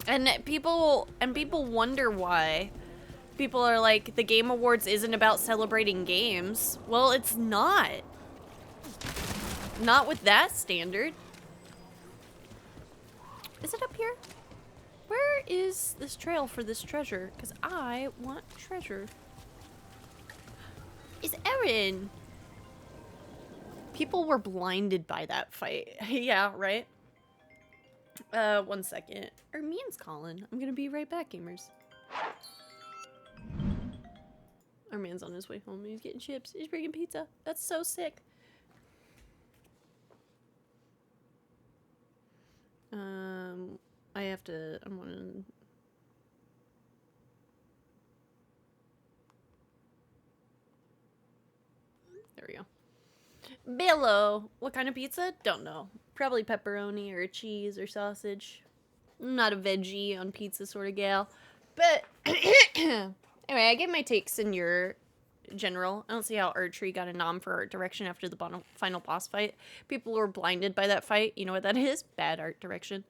And people wonder why. People are like, the Game Awards isn't about celebrating games. Well, it's not. Not with that standard. Is it up here? Where is this trail for this treasure? Because I want treasure. Is Erin? People were blinded by that fight. Yeah, right? 1 second. Ermine's calling. I'm gonna be right back, gamers. Our man's on his way home. He's getting chips. He's bringing pizza. That's so sick. I have to. I'm gonna. There we go. Bello. What kind of pizza? Don't know. Probably pepperoni or cheese or sausage. I'm not a veggie on pizza sort of gal. But Anyway, I gave my takes in your general. I don't see how archery got a nom for art direction after the final boss fight. People were blinded by that fight. You know what that is? Bad art direction.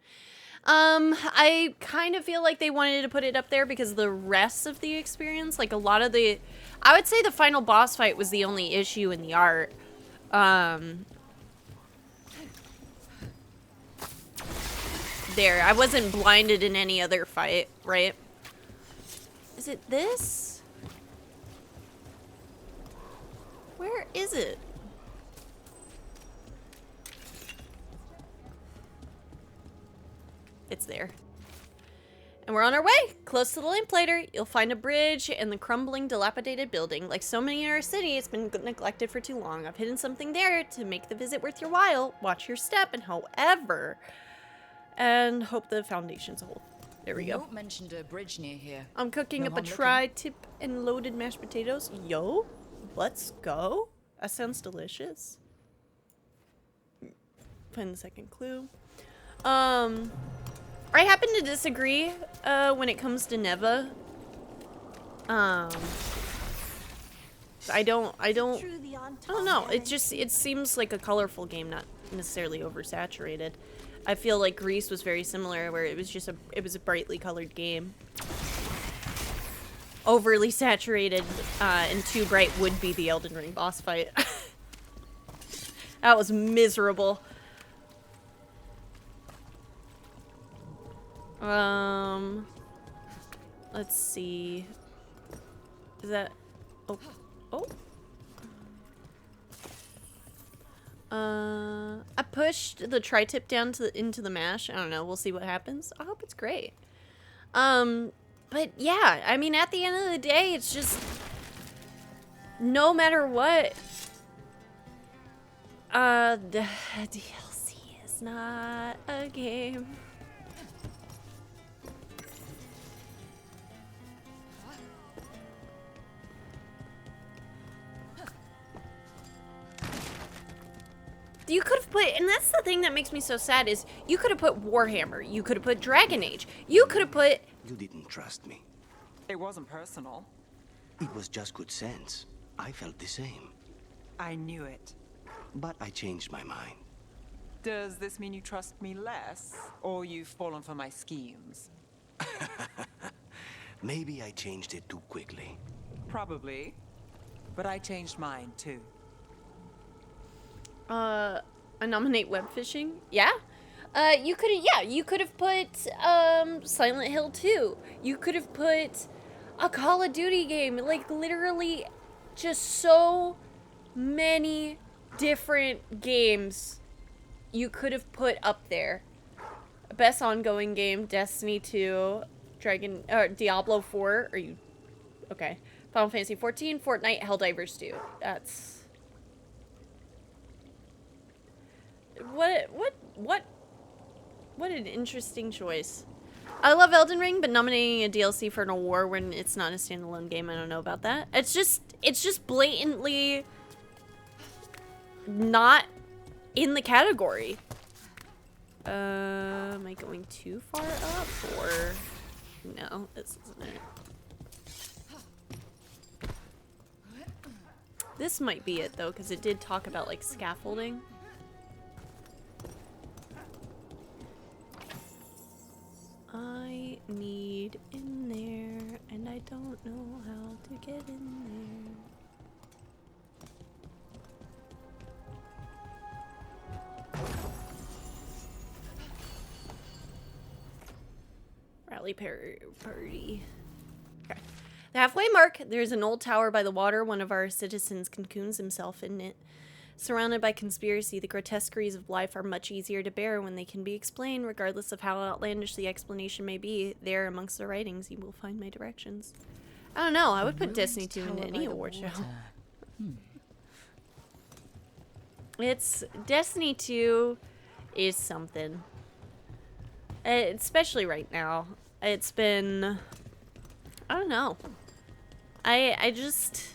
I kind of feel like they wanted to put it up there because the rest of the experience, like a lot of the, I would say the final boss fight was the only issue in the art. There, I wasn't blinded in any other fight, right? Is it this? Where is it? It's there. And we're on our way. Close to the lamplighter, you'll find a bridge and the crumbling, dilapidated building. Like so many in our city, it's been neglected for too long. I've hidden something there to make the visit worth your while. Watch your step and however. And hope the foundations hold. There we go.
Note mentioned a bridge near here.
I'm cooking
No
up a
harm looking.
tri-tip and loaded mashed potatoes. Yo, let's go. That sounds delicious. Find the second clue. I happen to disagree when it comes to Neva. I don't know. It seems like a colorful game, not necessarily oversaturated. I feel like Greece was very similar, where it was a brightly colored game. Overly saturated and too bright would be the Elden Ring boss fight. That was miserable. Let's see. Is that... Oh. I pushed the tri-tip down into the mash. I don't know. We'll see what happens. I hope it's great. But yeah, I mean, at the end of the day, it's just... No matter what... The DLC is not a game. You could have put, and that's the thing that makes me so sad, is you could have put Warhammer, you could have put Dragon Age, you could have put...
You didn't trust me.
It wasn't personal.
It was just good sense. I felt the same.
I knew it.
But I changed my mind.
Does this mean you trust me less, or you've fallen for my schemes?
Maybe I changed it too quickly.
Probably. But I changed mine, too.
I nominate web fishing. Yeah. You could have put Silent Hill 2. You could have put a Call of Duty game. Like literally just so many different games you could have put up there. Best ongoing game, Destiny 2, Diablo 4. Are you okay? Final Fantasy 14, Fortnite, Helldivers 2. That's what an interesting choice. I love Elden Ring, but nominating a DLC for an award when it's not a standalone game, I don't know about that. It's just blatantly not in the category. Am I going too far up, or no, this isn't it. This might be it though, because it did talk about like scaffolding. I need in there, and I don't know how to get in there. Rally party. Okay. The halfway mark, there's an old tower by the water. One of our citizens cocoons himself in it. Surrounded by conspiracy, the grotesqueries of life are much easier to bear when they can be explained, regardless of how outlandish the explanation may be. There, amongst the writings, you will find my directions. I don't know, I would put Destiny 2 into any award show. It's... Destiny 2 is something. Especially right now. It's been... I don't know. I just...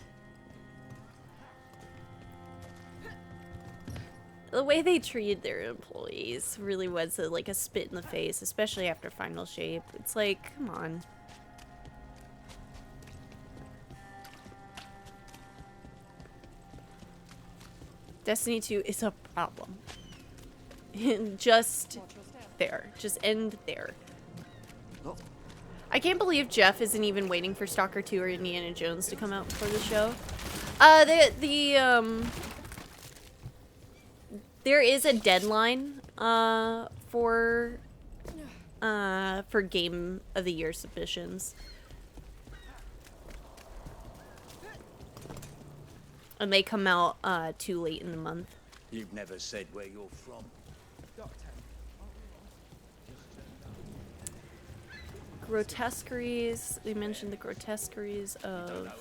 The way they treated their employees really was like a spit in the face, especially after Final Shape. It's like, come on. Destiny 2 is a problem. Just there. Just end there. I can't believe Jeff isn't even waiting for Stalker 2 or Indiana Jones to come out before the show. There is a deadline for Game of the Year submissions. And they come out too late in the month.
You've never said where you're from.
Grotesqueries. We mentioned the grotesqueries of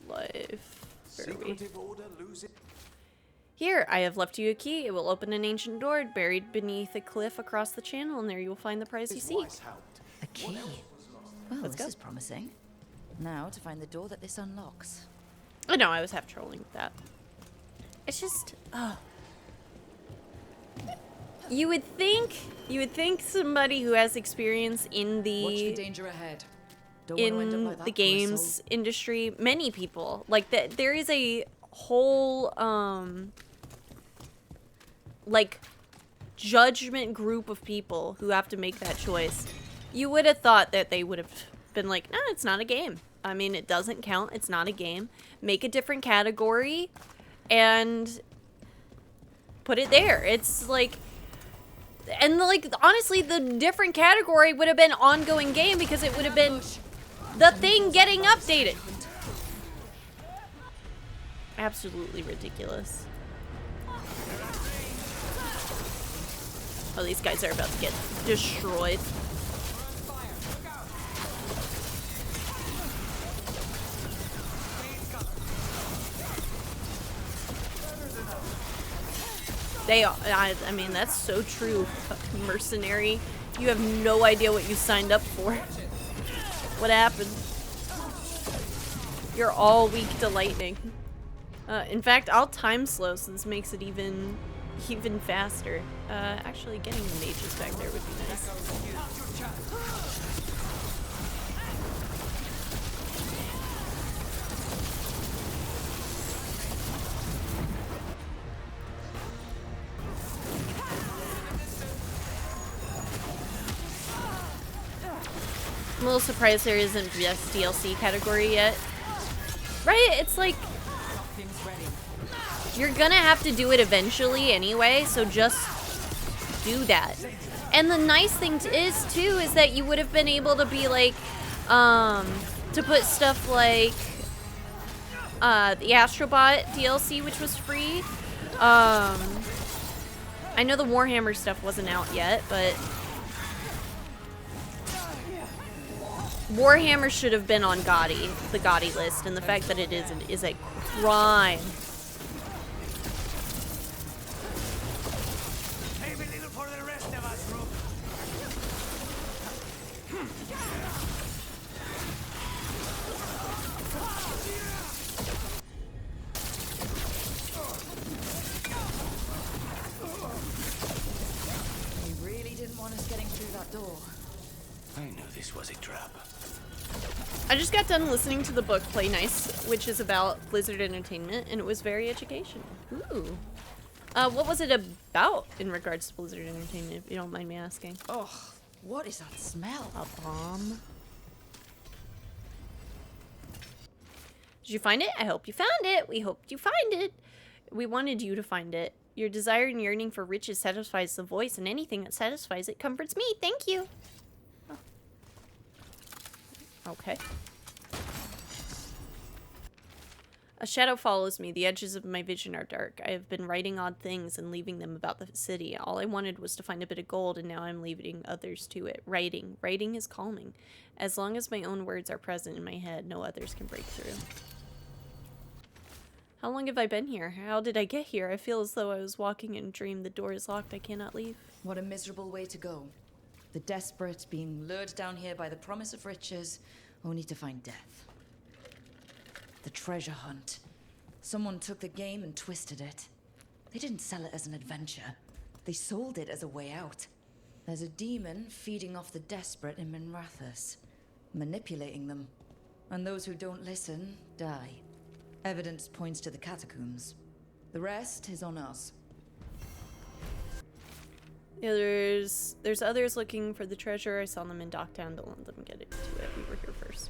life. Where are we? Here, I have left you a key. It will open an ancient door buried beneath a cliff across the channel, and there you will find the prize you seek.
A key? Well,
Let's
this
go.
is promising. Now to find the door that this unlocks.
I know, I was half trolling with that. It's just, you would think somebody who has experience in
Watch the danger ahead. Don't want to end up like that,
the
poor
games
soul.
industry, many people, like that, there is a whole, like, judgment group of people who have to make that choice. You would have thought that they would have been like, no, it's not a game. I mean, it doesn't count. It's not a game. Make a different category and put it there. It's like, and like, honestly, the different category would have been ongoing game because it would have been the thing getting updated. Absolutely ridiculous. Oh, these guys are about to get destroyed. They are, I mean, that's so true, fucking mercenary. You have no idea what you signed up for. What happened? You're all weak to lightning. In fact, I'll time slow so this makes it even faster. Actually, getting the mages back there would be nice. I'm a little surprised there isn't just DLC category yet. Right? It's like, you're gonna have to do it eventually anyway, so just do that. And the nice thing is too is that you would have been able to be like, to put stuff like the Astrobot DLC, which was free. I know the Warhammer stuff wasn't out yet, but Warhammer should have been on GOTY, the GOTY list, and the fact that it isn't is a crime.
Leave a little for the rest of us, Rook.
He really didn't want us getting through that door.
I knew this was a trap.
I just got done listening to the book Play Nice, which is about Blizzard Entertainment, and it was very educational. Ooh. What was it about in regards to Blizzard Entertainment, if you don't mind me asking?
Oh, what is that smell?
A bomb. Did you find it? I hope you found it. We hoped you find it. We wanted you to find it. Your desire and yearning for riches satisfies the voice, and anything that satisfies it comforts me. Thank you. Oh. Okay. A shadow follows me. The edges of my vision are dark. I have been writing odd things and leaving them about the city. All I wanted was to find a bit of gold, and now I'm leaving others to it. Writing. Writing is calming. As long as my own words are present in my head, no others can break through. How long have I been here? How did I get here? I feel as though I was walking in a dream. The door is locked. I cannot leave.
What a miserable way to go. The desperate being lured down here by the promise of riches, only to find death. The treasure hunt. Someone took the game and twisted it. They didn't sell it as an adventure. They sold it as a way out. There's a demon feeding off the desperate in Minrathous, manipulating them. And those who don't listen, die. Evidence points to the catacombs. The rest is on us.
Yeah, there's others looking for the treasure. I saw them in Docktown. Don't let them get it to it. We were here first.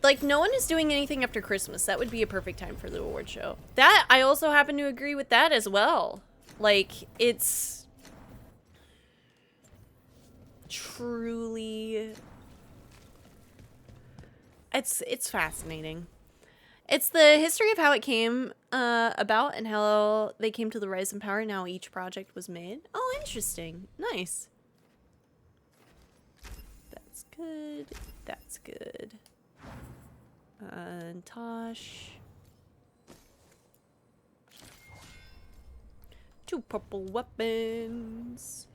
Like, no one is doing anything after Christmas. That would be a perfect time for the award show. That, I also happen to agree with that as well. Like, it's truly... It's fascinating. It's the history of how it came about and how they came to the rise in power and how each project was made. Oh, interesting. Nice. That's good. That's good. And Tosh. 2 purple weapons.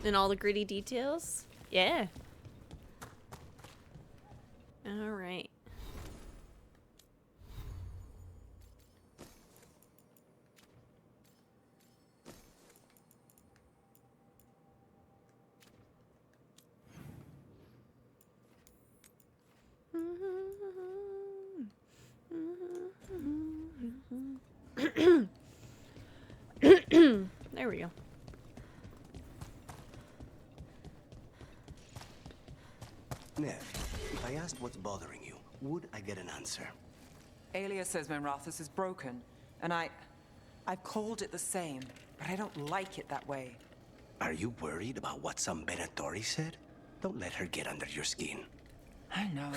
And all the gritty details? Yeah. All right. There we go.
Ned, if I asked what's bothering you, would I get an answer?
Aelia says Menrathus is broken, and I've called it the same, but I don't like it that way.
Are you worried about what some Venatori said? Don't let her get under your skin.
I know.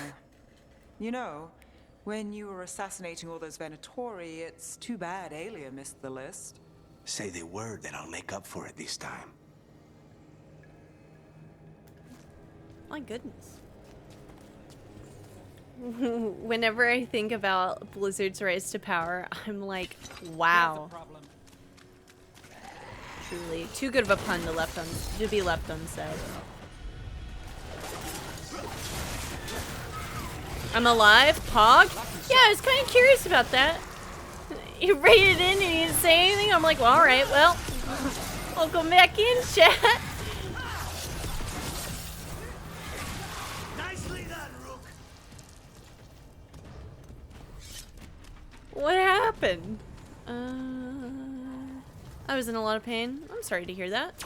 You know, when you were assassinating all those Venatori, it's too bad Aelia missed the list.
Say the word, then I'll make up for it this time.
My goodness. Whenever I think about Blizzard's rise to power, I'm like, wow. Truly, too good of a pun to be left unsaid. I'm alive, Pog? Yeah, I was kind of curious about that. You raided in and you didn't say anything? I'm like, well, alright, well, I'll go back in, chat.
Nicely done, Rook.
What happened? I was in a lot of pain. I'm sorry to hear that.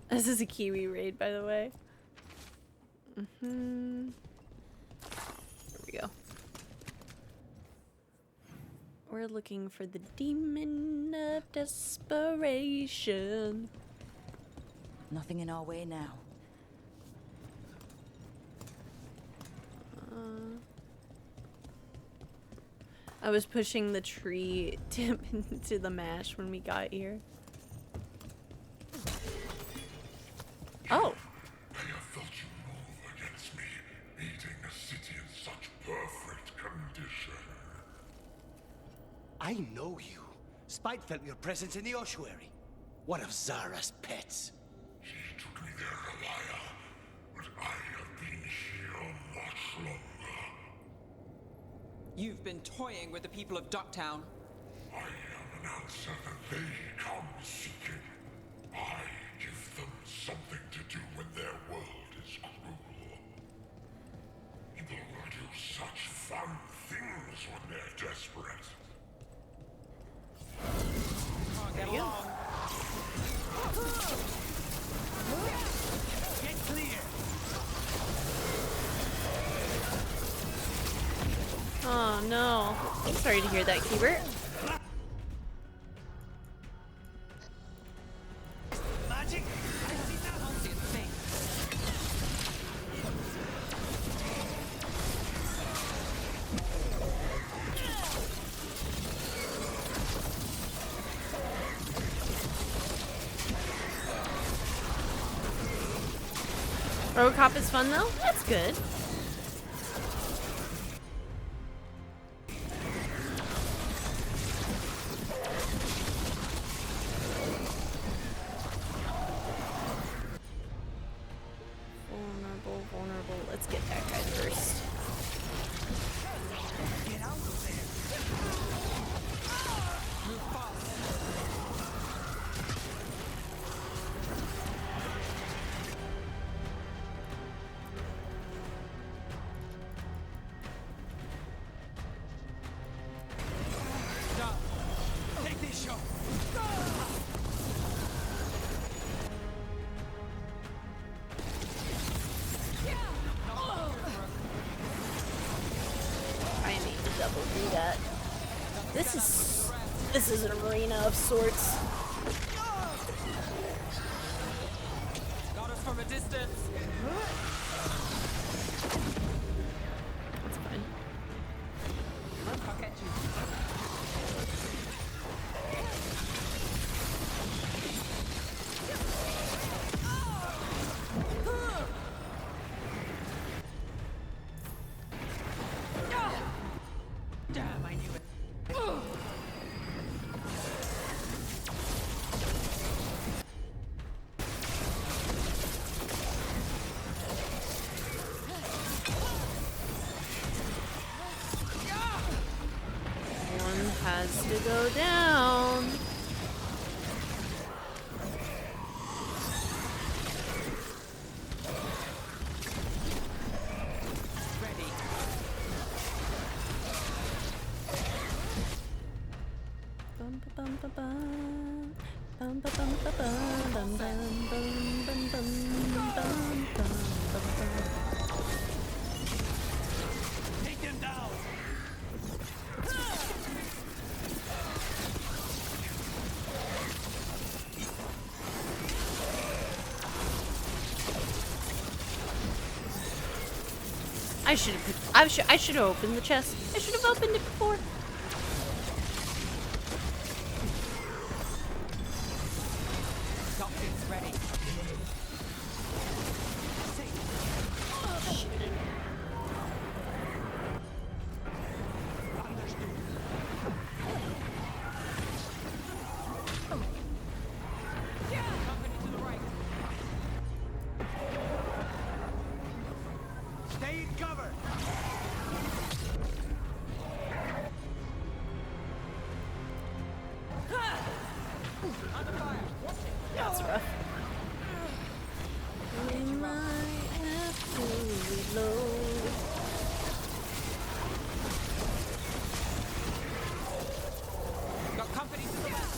This is a Kiwi raid, by the way. There we go. We're looking for the Demon of Desperation.
Nothing in our way now.
I was pushing the tree tip into the mash when we got here. Oh.
I have felt you move against me, beating a city in such perfect condition.
I know you. Spite felt your presence in the ossuary. One of Zara's pets.
She took me there, Elia, but I have been here much longer.
You've been toying with the people of Ducktown.
I am an answer that they come seeking. I give them something to do when their world is cruel. People will do such fun things when they're desperate.
Can't get along.
Get clear.
Oh no. I'm sorry to hear that, Keebert.
Magic.
Robocop is fun though? That's good. Vulnerable. Let's get that guy first.
Get out of there.
Move fast.
This is an arena of sorts.
Got us from a distance.
That's fine.
I'll get you. Damn, I knew it.
One has to go down. Bum ba bum ba bum. Bum ba bum ba bum. Bum bum bum bum bum bum bum bum bum.
Take them down!
I should have opened the chest. I should have opened it before.
Something's ready.
Stay in cover!
That's rough. We might have to reload.
Got company to the left.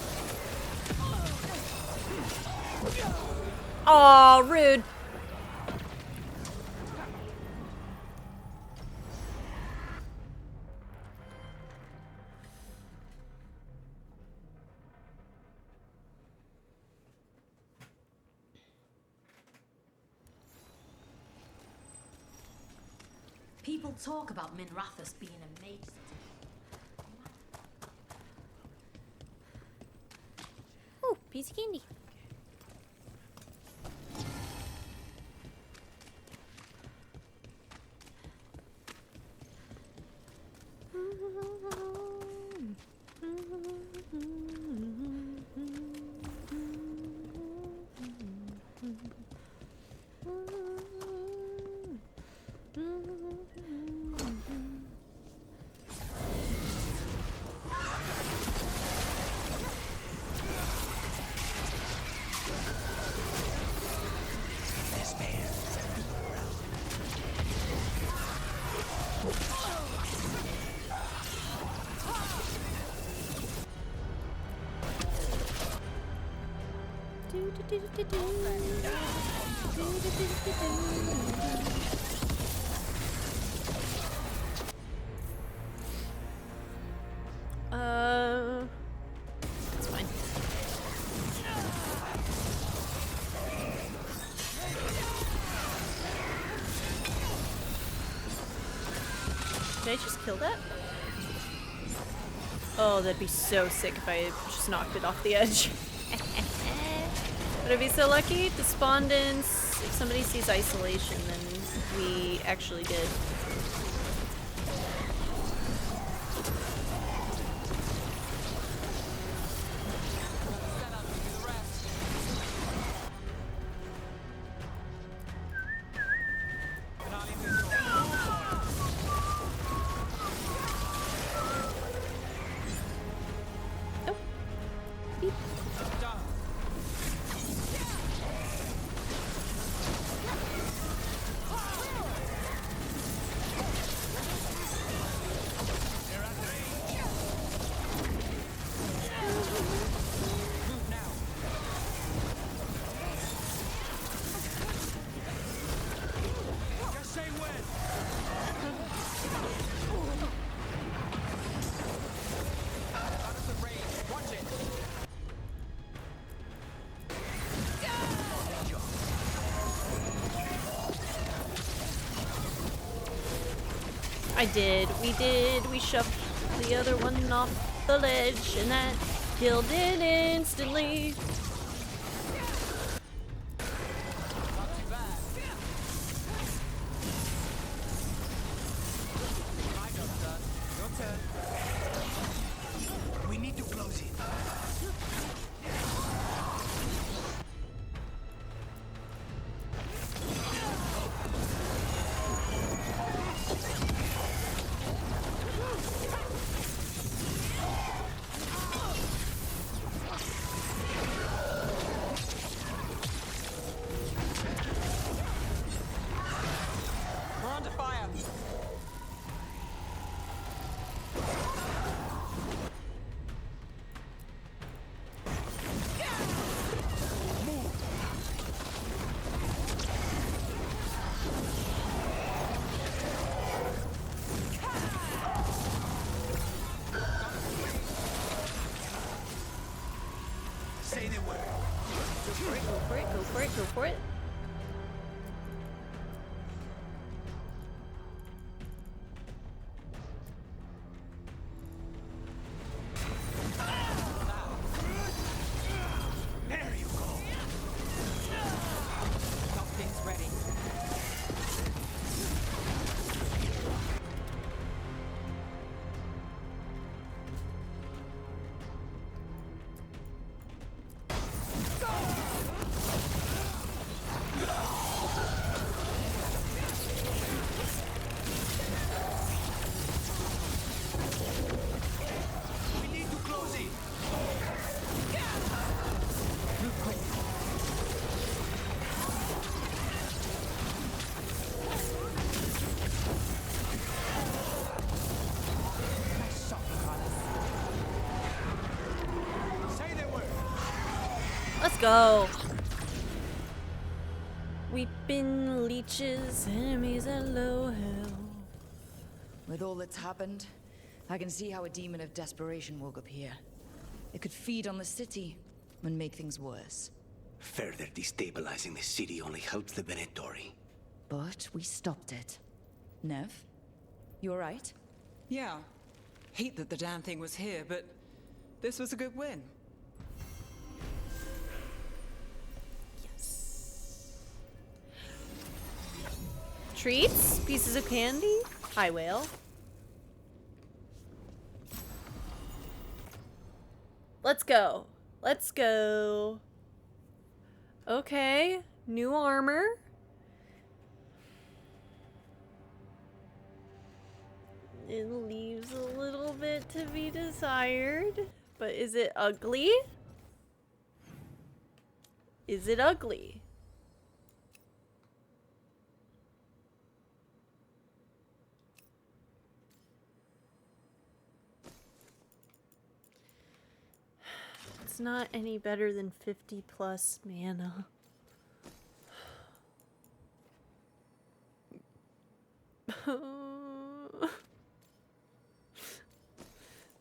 Aw, rude.
People talk about Minrathous being a mage.
Ooh, piece of candy. That's fine. Did I just kill that? Oh, that'd be so sick if I just knocked it off the edge. Would I be so lucky? Despondence. If somebody sees isolation, then we actually did. I did. We did. We shoved the other one off the ledge, and that killed it instantly.
We need to close it.
We're under fire.
Say the word.
Go for it, go for it, go for it, go for it.
There you go.
Something's ready.
We need to close it. Say the word.
Let's go. Weeping leeches, enemies at low health.
With all that's happened, I can see how a demon of desperation woke up here. It could feed on the city and make things worse.
Further destabilizing the city only helps the Venatori.
But we stopped it. Nev, you alright?
Yeah. Hate that the damn thing was here, but this was a good win.
Treats? Pieces of candy? Hi, whale. Let's go. Let's go. Okay. New armor. It leaves a little bit to be desired. But is it ugly? Is it ugly? It's not any better than 50 plus mana.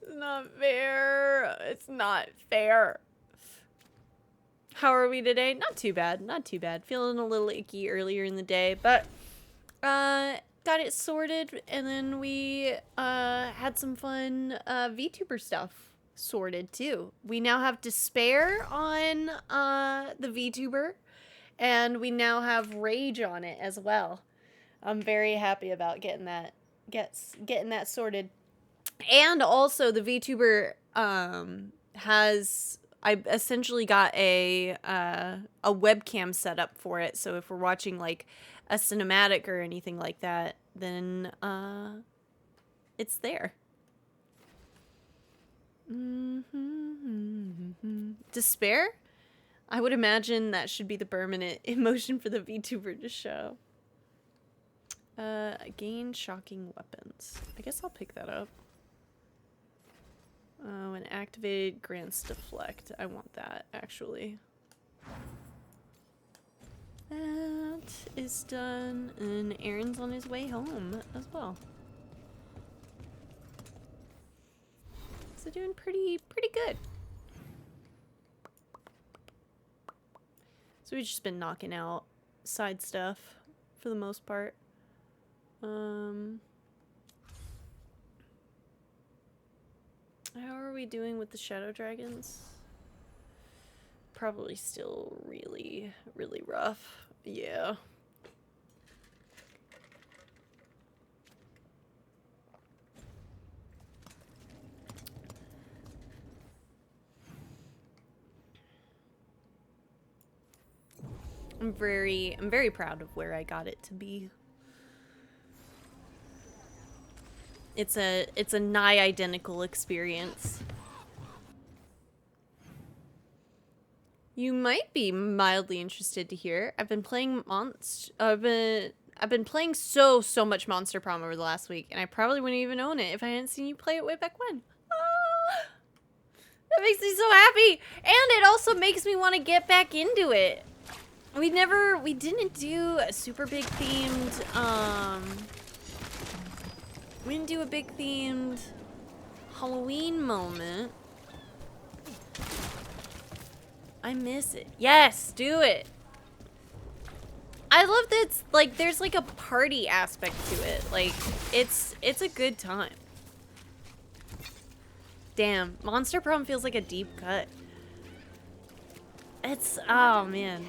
It's not fair. It's not fair. How are we today? Not too bad. Not too bad. Feeling a little icky earlier in the day, but got it sorted, and then we had some fun VTuber stuff sorted too. We now have Despair on the VTuber, and we now have Rage on it as well. I'm very happy about getting that sorted. And also the VTuber I essentially got a webcam set up for it, so if we're watching like a cinematic or anything like that, then it's there. Despair? I would imagine that should be the permanent emotion for the VTuber to show. Gain shocking weapons. I guess I'll pick that up. When activated, grants deflect. I want that, actually. That is done, and Aaron's on his way home as well. So doing pretty good. So we've just been knocking out side stuff for the most part. How are we doing with the shadow dragons? Probably still really, really rough. Yeah. I'm very proud of where I got it to be. It's a nigh identical experience. You might be mildly interested to hear. I've been playing I've been playing so much Monster Prom over the last week, and I probably wouldn't even own it if I hadn't seen you play it way back when. Ah, that makes me so happy, and it also makes me want to get back into it. We didn't do a super big themed, we didn't do a big themed Halloween moment. I miss it. Yes, do it. I love that it's, like, there's like a party aspect to it. Like, it's a good time. Damn, Monster Prom feels like a deep cut. It's, oh man.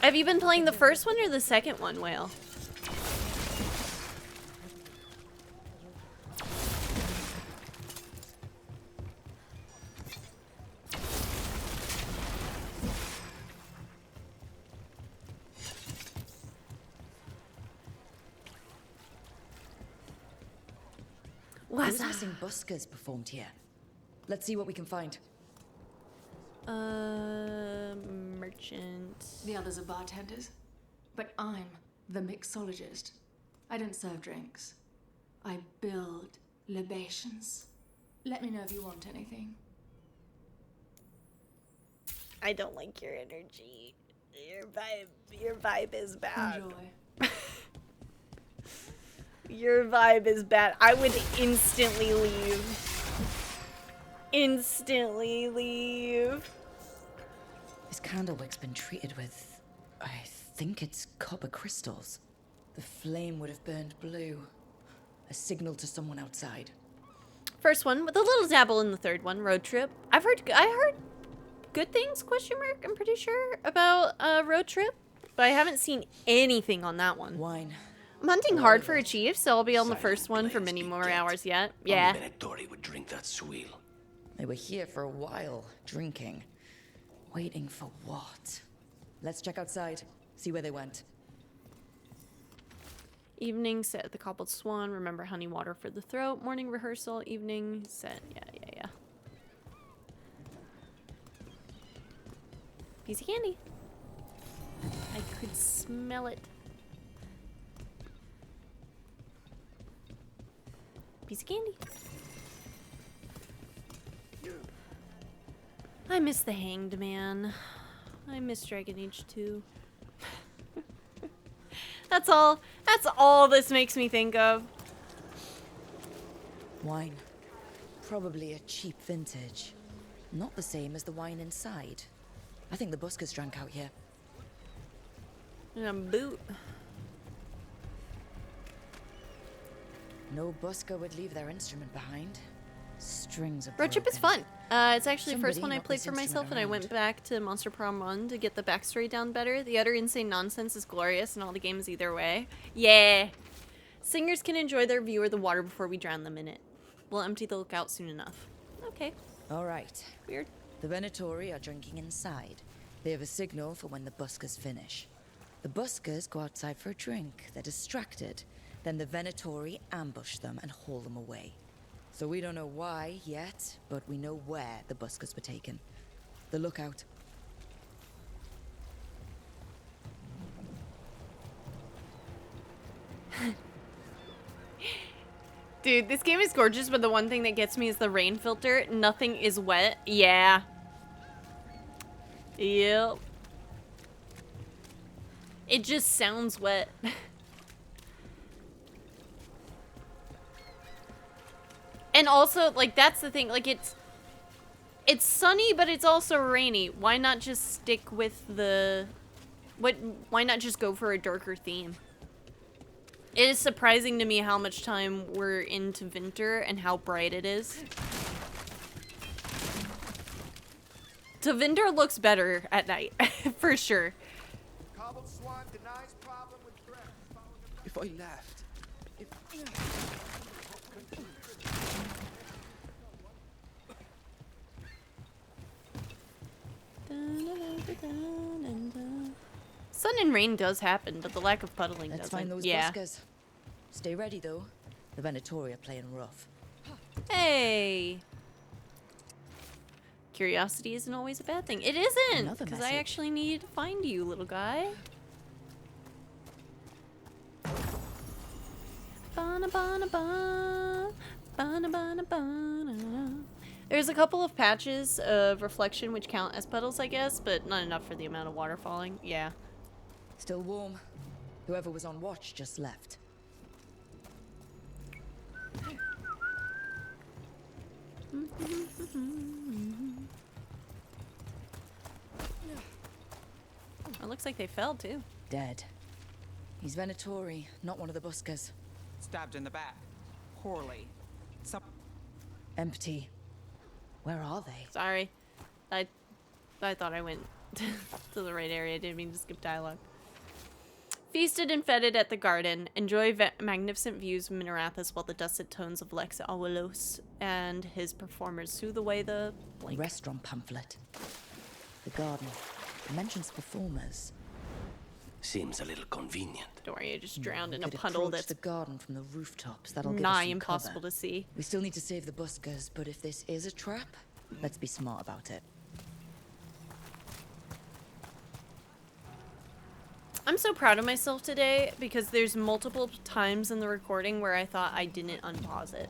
Have you been playing the first one or the second one, Whale?
Those missing buskers performed here. Let's see what we can find.
Merchant.
The others are bartenders, but I'm the mixologist. I don't serve drinks. I build libations. Let me know if you want anything.
I don't like your energy. Your vibe is bad.
Enjoy.
Your vibe is bad. I would instantly leave. Instantly leave.
This candlewick's been treated with, I think it's copper crystals. The flame would have burned blue. A signal to someone outside.
First one with a little dabble in the third one, road trip. I heard good things, question mark, I'm pretty sure, about road trip, but I haven't seen anything on that one.
Wine.
I'm hunting hard for a chief, so I'll be on the first one for many more hours yet. Yeah.
Only Venatori would drink that swill.
They were here for a while, drinking. Waiting for what? Let's check outside, see where they went.
Evening set at the Cobbled Swan. Remember honey water for the throat. Morning rehearsal. Evening set. Yeah. Piece of candy. I could smell it. Piece of candy. I miss the Hanged Man. I miss Dragon Age 2. That's all this makes me think of.
Wine. Probably a cheap vintage. Not the same as the wine inside. I think the buskers drank out here.
Boot.
No busker would leave their instrument behind. Strings are
Road Trip is fun. It's actually the first one I
knock
played
this
for myself,
instrument
and I went
around.
back to Monster Prom 1 to get the backstory down better. The utter insane nonsense is glorious in all the games either way. Yeah! Singers can enjoy their view of the water before we drown them in it. We'll empty the lookout soon enough. Okay.
All right.
Weird.
The Venatori are drinking inside. They have a signal for when the buskers finish. The buskers go outside for a drink. They're distracted. Then the Venatori ambush them and haul them away. So we don't know why yet, but we know where the buskers were taken. The lookout.
Dude, this game is gorgeous, but the one thing that gets me is the rain filter. Nothing is wet. Yeah. Yep. It just sounds wet. And also, like, that's the thing. Like, it's sunny, but it's also rainy. Why not just stick with the... Why not just go for a darker theme? It is surprising to me how much time we're into winter and how bright it is. Tevinder looks better at night, for sure.
If I left,
Sun and rain does happen, but the lack of puddling
Let's
doesn't.
find those
yeah.
buskers. Stay ready, though. The Venatori are playing rough.
Hey. Curiosity isn't always a bad thing. It isn't,
Another
because I
message.
actually need to find you, little guy. Ba-na-ba-na-ba, ba-na-ba-na-ba-na-na. There's a couple of patches of reflection which count as puddles, I guess, but not enough for the amount of water falling. Yeah.
Still warm. Whoever was on watch just left.
It looks like they fell too.
Dead. He's Venatori, not one of the buskers.
Stabbed in the back. Poorly. Some
Empty. Where are they?
Sorry. I thought I went to the right area. I didn't mean to skip dialogue. Feasted and feted at the garden. Enjoy magnificent views of Minerathus while the dusted tones of Lex Awalos and his performers soothe away the blank.
Restaurant pamphlet. The garden. It mentions performers.
Seems a little convenient.
Don't worry, I just drowned in a
Could
puddle
approach
that's
the garden from the rooftops. That'll give us
nigh
some
impossible
cover.
to see.
We still need to save the buskers, but if this is a trap, let's be smart about it.
I'm so proud of myself today because there's multiple times in the recording where I thought I didn't unpause it.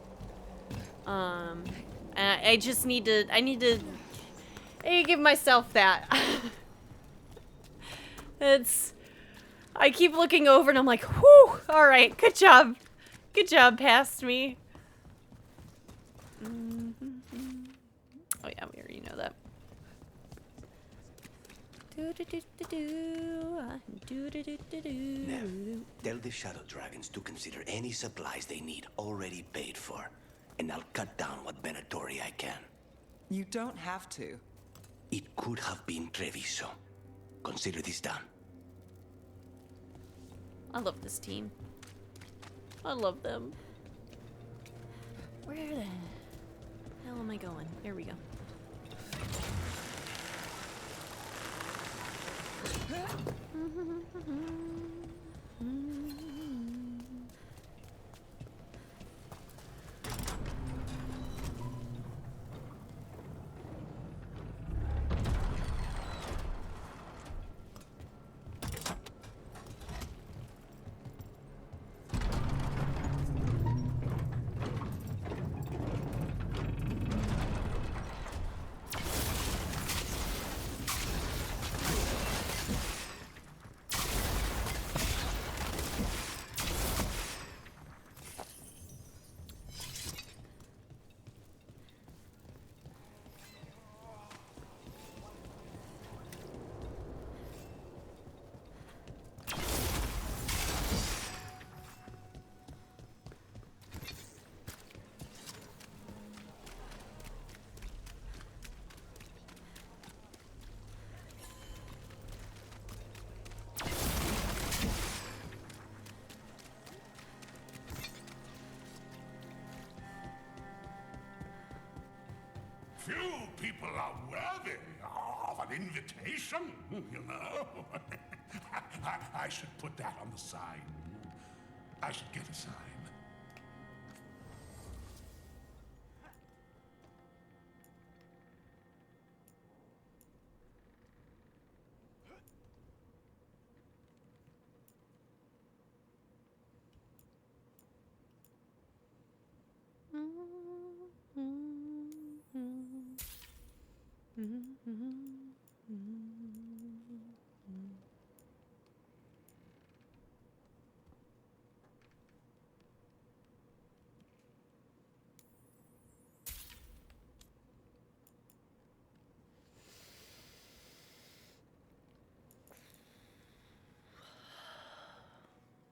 And I just need to, I need to give myself that. I keep looking over and I'm like, whew, all right, good job. Good job, past me. Oh yeah, we already know that.
Nev, tell the Shadow Dragons to consider any supplies they need already paid for, and I'll cut down what Venatori I can.
You don't have to.
It could have been Treviso. Consider this done.
I love this team. I love them. Where the hell am I going? There we go.
few people are worthy of an invitation, you know. I should put that on the sign. I should get a sign.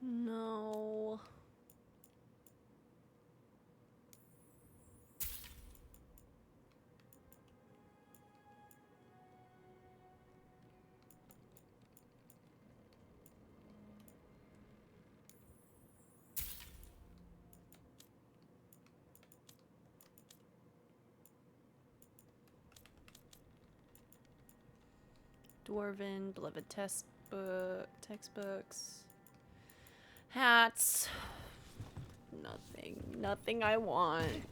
No. Dwarven, beloved textbooks, hats. Nothing I want.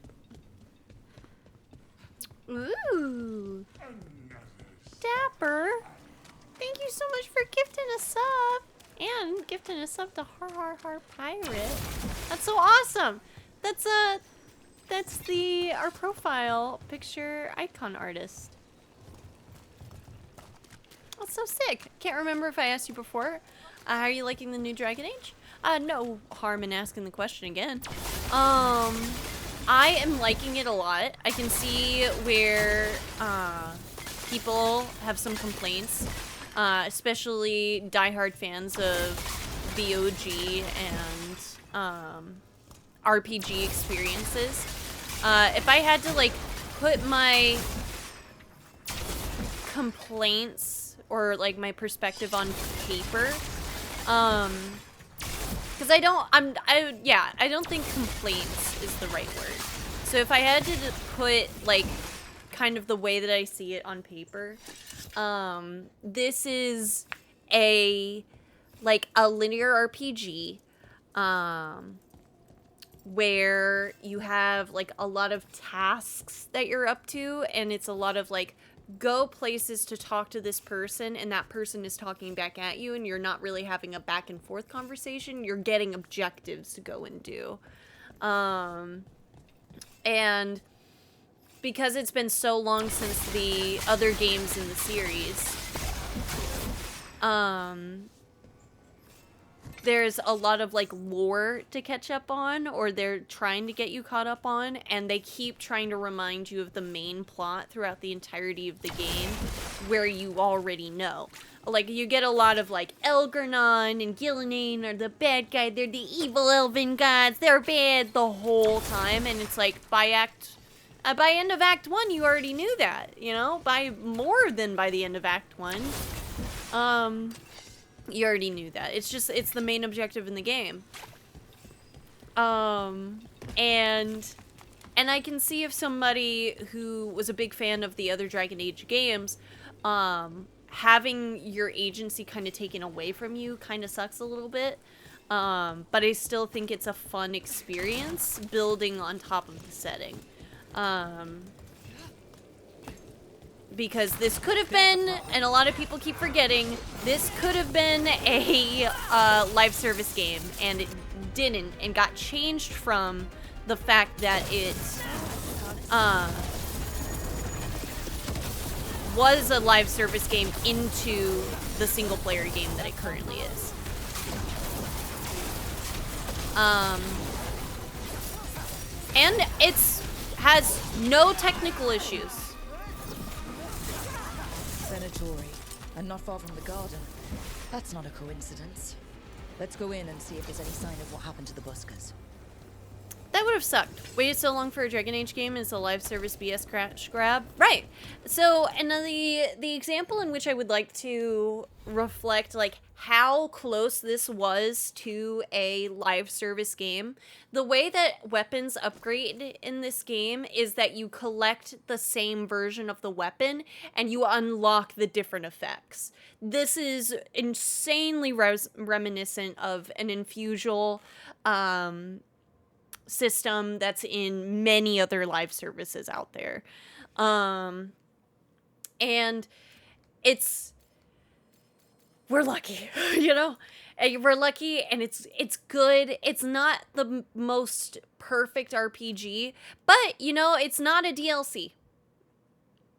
Ooh, Dapper. Thank you so much for gifting a sub and gifting a sub to Har Pirate. That's so awesome. That's our profile picture icon artist. That's so sick. Can't remember if I asked you before. How are you liking the new Dragon Age? No harm in asking the question again. I am liking it a lot. I can see where people have some complaints, especially diehard fans of the OG and RPG experiences. If I had to like put my complaints or like my perspective on paper, because I don't think complaints is the right word. So if I had to put like kind of the way that I see it on paper, this is a linear RPG, where you have like a lot of tasks that you're up to, and it's a lot of like go places to talk to this person, and that person is talking back at you, and you're not really having a back and forth conversation. You're getting objectives to go and do. And because it's been so long since the other games in the series, there's a lot of like lore to catch up on, or they're trying to get you caught up on, and they keep trying to remind you of the main plot throughout the entirety of the game, where you already know. Like, you get a lot of like Elgernon and Gillenane are the bad guy, they're the evil elven gods, they're bad the whole time, and it's like by end of Act 1 you already knew that, you know, by more than by the end of Act 1. You already knew that. It's the main objective in the game. And I can see if somebody who was a big fan of the other Dragon Age games, having your agency kind of taken away from you kind of sucks a little bit. But I still think it's a fun experience building on top of the setting. Because this could have been, and a lot of people keep forgetting, this could have been a live service game, and it didn't, and got changed from the fact that it was a live service game into the single player game that it currently is. And has no technical issues.
Venatori, and not far from the garden. That's not a coincidence. Let's go in and see if there's any sign of what happened to the buskers.
That would have sucked. Waited so long for a Dragon Age game, and it's a live service BS crash grab. Right. So, and the example in which I would like to reflect like how close this was to a live service game, the way that weapons upgrade in this game is that you collect the same version of the weapon and you unlock the different effects. This is insanely reminiscent of an Infusal system that's in many other live services out there. And we're lucky, you know? We're lucky, and it's good. It's not the most perfect RPG, but, you know, it's not a DLC.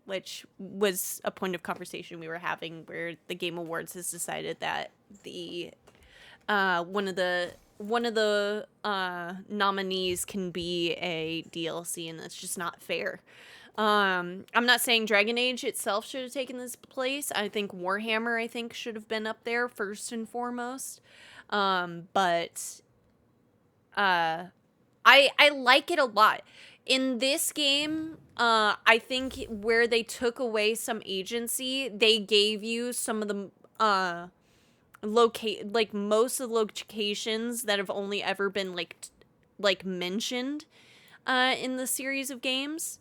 Which was a point of conversation we were having where the Game Awards has decided that the one of the nominees can be a DLC, and that's just not fair. I'm not saying Dragon Age itself should have taken this place. I think Warhammer, should have been up there first and foremost. But I like it a lot. In this game, I think where they took away some agency, they gave you some of the most of the locations that have only ever been mentioned in the series of games.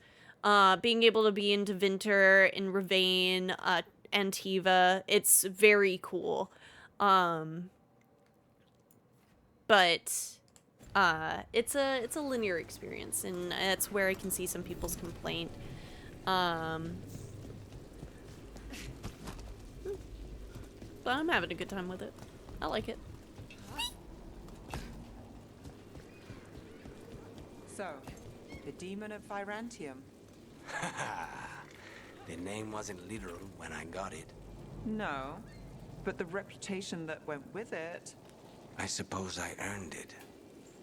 Being able to be in Deventer, in Ravane, Antiva. It's very cool. But it's a linear experience, and that's where I can see some people's complaint. But I'm having a good time with it. I like it.
So, the Demon of Virantium.
The name wasn't literal when I got it.
No, but the reputation that went with it.
I suppose I earned it.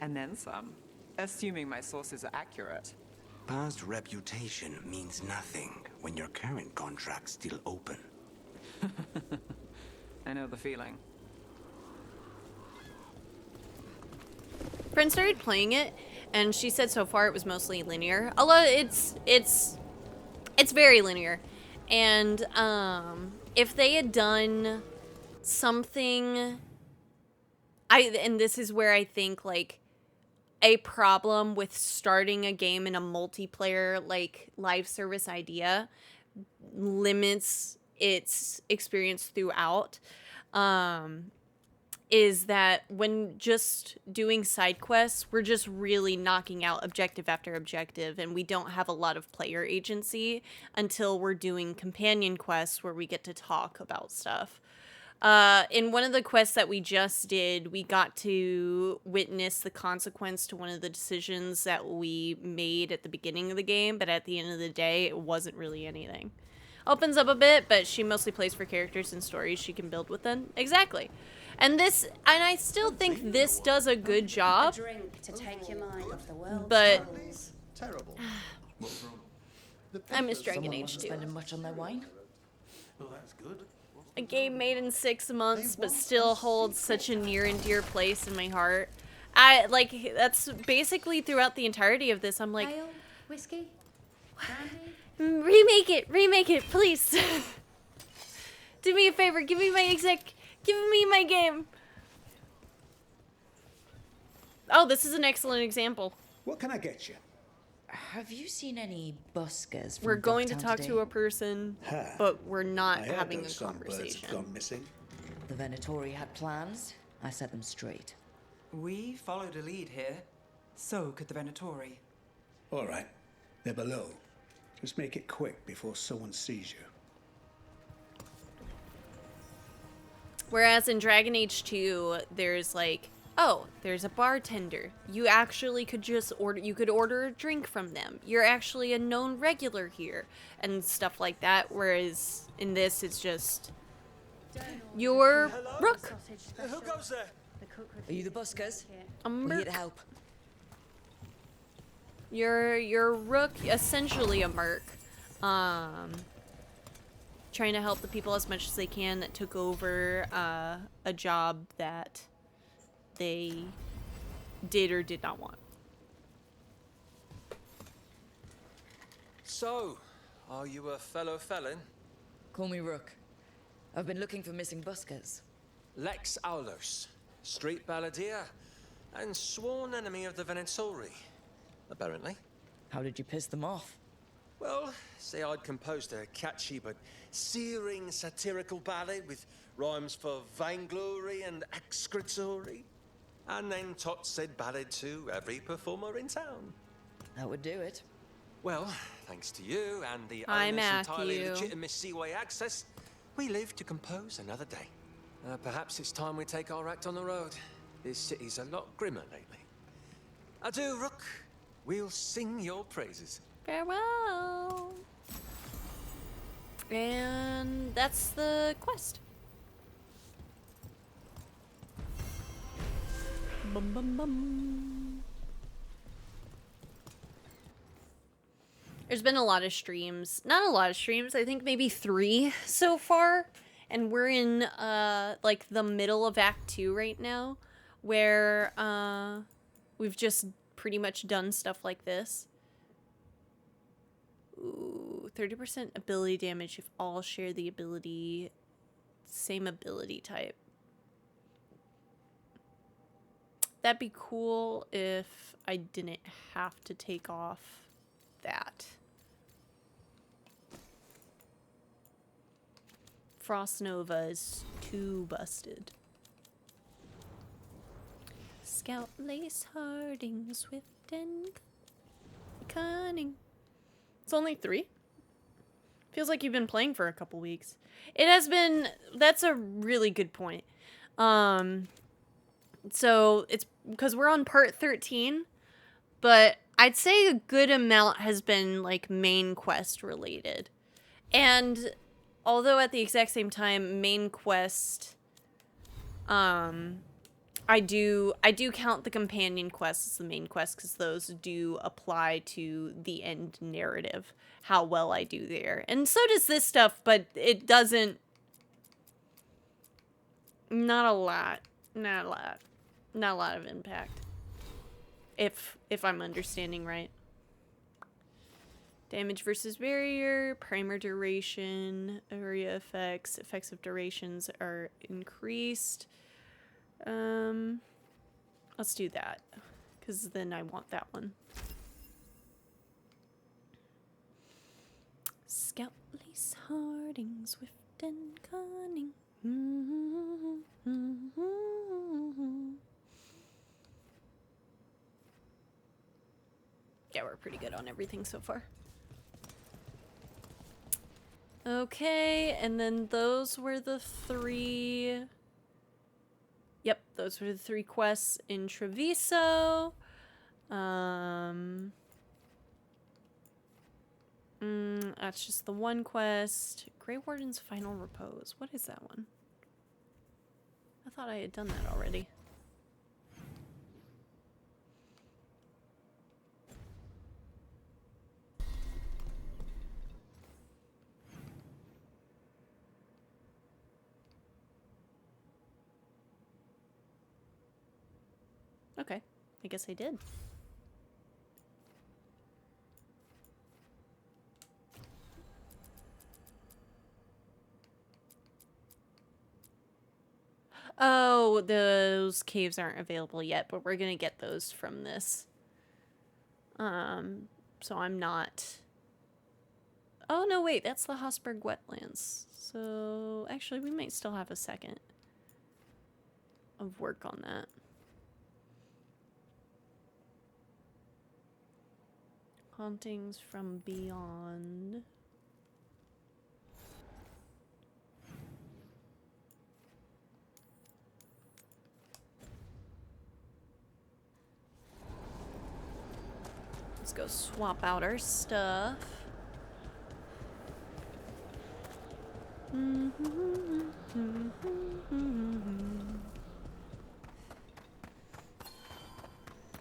And then some, assuming my sources are accurate.
Past reputation means nothing when your current contract's still open.
I know the feeling.
Friend started playing it, and she said so far it was mostly linear. Although it's very linear, and if they had done something, and this is where I think like a problem with starting a game in a multiplayer like live service idea limits its experience throughout. Is that when just doing side quests, we're just really knocking out objective after objective, and we don't have a lot of player agency until we're doing companion quests where we get to talk about stuff. In one of the quests that we just did, we got to witness the consequence to one of the decisions that we made at the beginning of the game, but at the end of the day, it wasn't really anything. Opens up a bit, but she mostly plays for characters and stories she can build with them. Exactly. And I still think this does a good job. But
terrible.
I miss Dragon Age 2.
Spending much on their wine.
Well, that's good.
A game made in 6 months, but still holds such a near and dear place in my heart. That's basically throughout the entirety of this. I'm like,
Ale, whiskey, brandy.
remake it, please. Do me a favor, give me my game. Oh, this is an excellent example.
What can I get you?
Have you seen any buskers?
We're going to talk to a person, but we're not
I heard
having a
those songbirds
conversation.
have gone missing.
The Venatori had plans. I set them straight.
We followed a lead here. So could the Venatori.
All right, they're below. Just make it quick before someone sees you.
Whereas in Dragon Age 2, there's like, oh, there's a bartender. You actually could just order a drink from them. You're actually a known regular here and stuff like that. Whereas in this, it's just, you're Rook.
Who goes there?
Are you the buskers?
I'm
We're here
Merc.
to help.
You're Rook, essentially a merc. Trying to help the people as much as they can that took over a job that they did or did not want.
So, are you a fellow felon?
Call me Rook. I've been looking for missing buskers.
Lex Aulos, street balladeer, and sworn enemy of the Venatori, apparently.
How did you piss them off?
Well, say I'd composed a catchy but searing satirical ballad with rhymes for vainglory and excretory. And then Tot said ballad to every performer in town.
That would do it.
Well, thanks to you and the
Hi,
owner's entirely
Matthew.
legitimate Seaway access, we live to compose another day. Perhaps it's time we take our act on the road. This city's a lot grimmer lately. Adieu, Rook. We'll sing your praises.
Farewell. And that's the quest. Bum bum bum. There's been a lot of streams. Not a lot of streams. I think maybe 3 so far. And we're in like the middle of Act 2 right now, where we've just pretty much done stuff like this. Ooh, 30% ability damage if all share the ability, same ability type. That'd be cool if I didn't have to take off that. Frost Nova is too busted. Scout Lace Harding, swift and cunning. It's only 3? Feels like you've been playing for a couple weeks. It has been. That's a really good point. So it's because we're on part 13, but I'd say a good amount has been like main quest related. And although at the exact same time, main quest, I do count the companion quests as the main quest because those do apply to the end narrative, how well I do there. And so does this stuff, but it doesn't. Not a lot of impact. If I'm understanding right. Damage versus barrier, primer duration, area effects, effects of durations are increased. Let's do that, because then I want that one. Scout Lace Harding, swift and cunning. Yeah, we're pretty good on everything so far. Okay, and then those were the 3... Yep, those were the 3 quests in Treviso. That's just the one quest. Grey Warden's Final Repose. What is that one? I thought I had done that already. Okay, I guess I did. Oh, those caves aren't available yet, but we're gonna get those from this. So I'm not... Oh, no, wait, that's the Hosberg Wetlands. So, actually, we might still have a second of work on that. Hauntings from Beyond. Let's go swap out our stuff.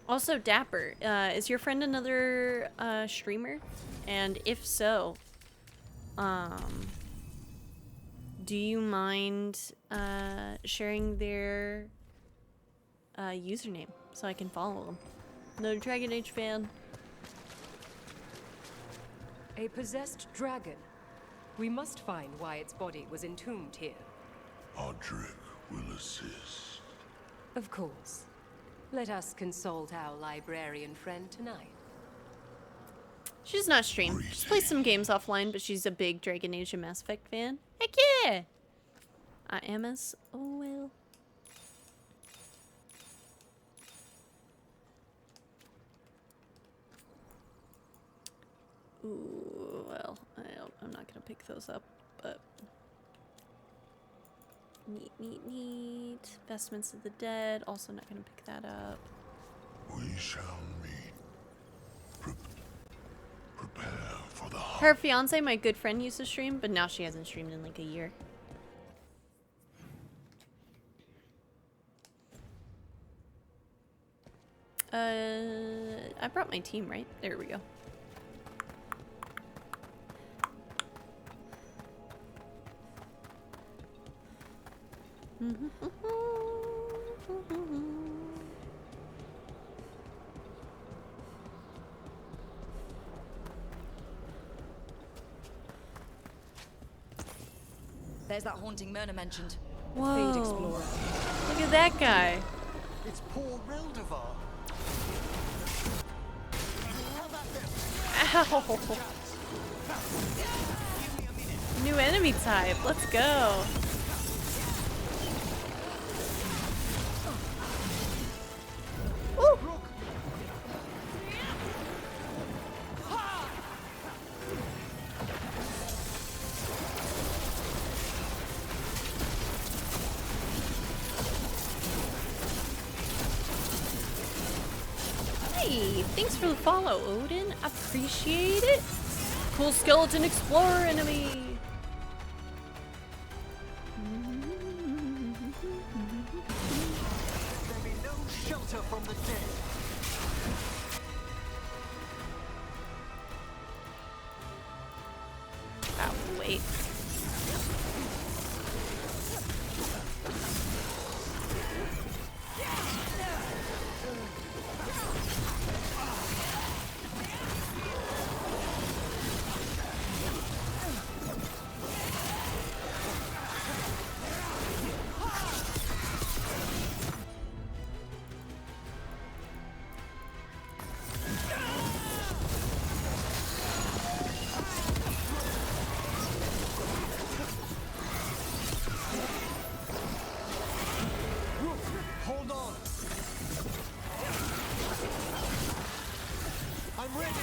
Also, Dapper, is your friend another streamer? And if so, do you mind sharing their username so I can follow them? No Dragon Age fan.
A possessed dragon. We must find why its body was entombed here.
Audric will assist.
Of course. Let us consult our librarian friend tonight.
She does not stream. She plays some games offline, but she's a big Dragon Age and Mass Effect fan. Heck yeah! I am as well. Ooh, well, I'm not gonna pick those up, but... Neat. Vestments of the Dead, also not gonna pick that up.
We shall meet. Prepare for the hunt.
Her fiance, my good friend, used to stream, but now she hasn't streamed in like a year. I brought my team, right? There we go.
There's that haunting Myrna mentioned.
Whoa.
Fade Explorer.
Look at that guy.
It's poor Reldevar.
Ow. New enemy type. Let's go. Woo. Hey, thanks for the follow, Odin. Appreciate it. Cool skeleton explorer enemy.
There be no shelter from the dead.
Oh, wait.
Hold on. I'm ready.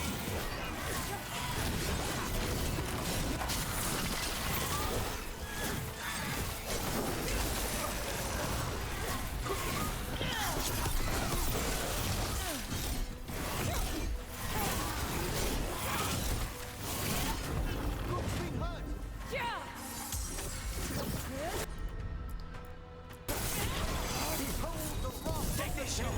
Take this shot.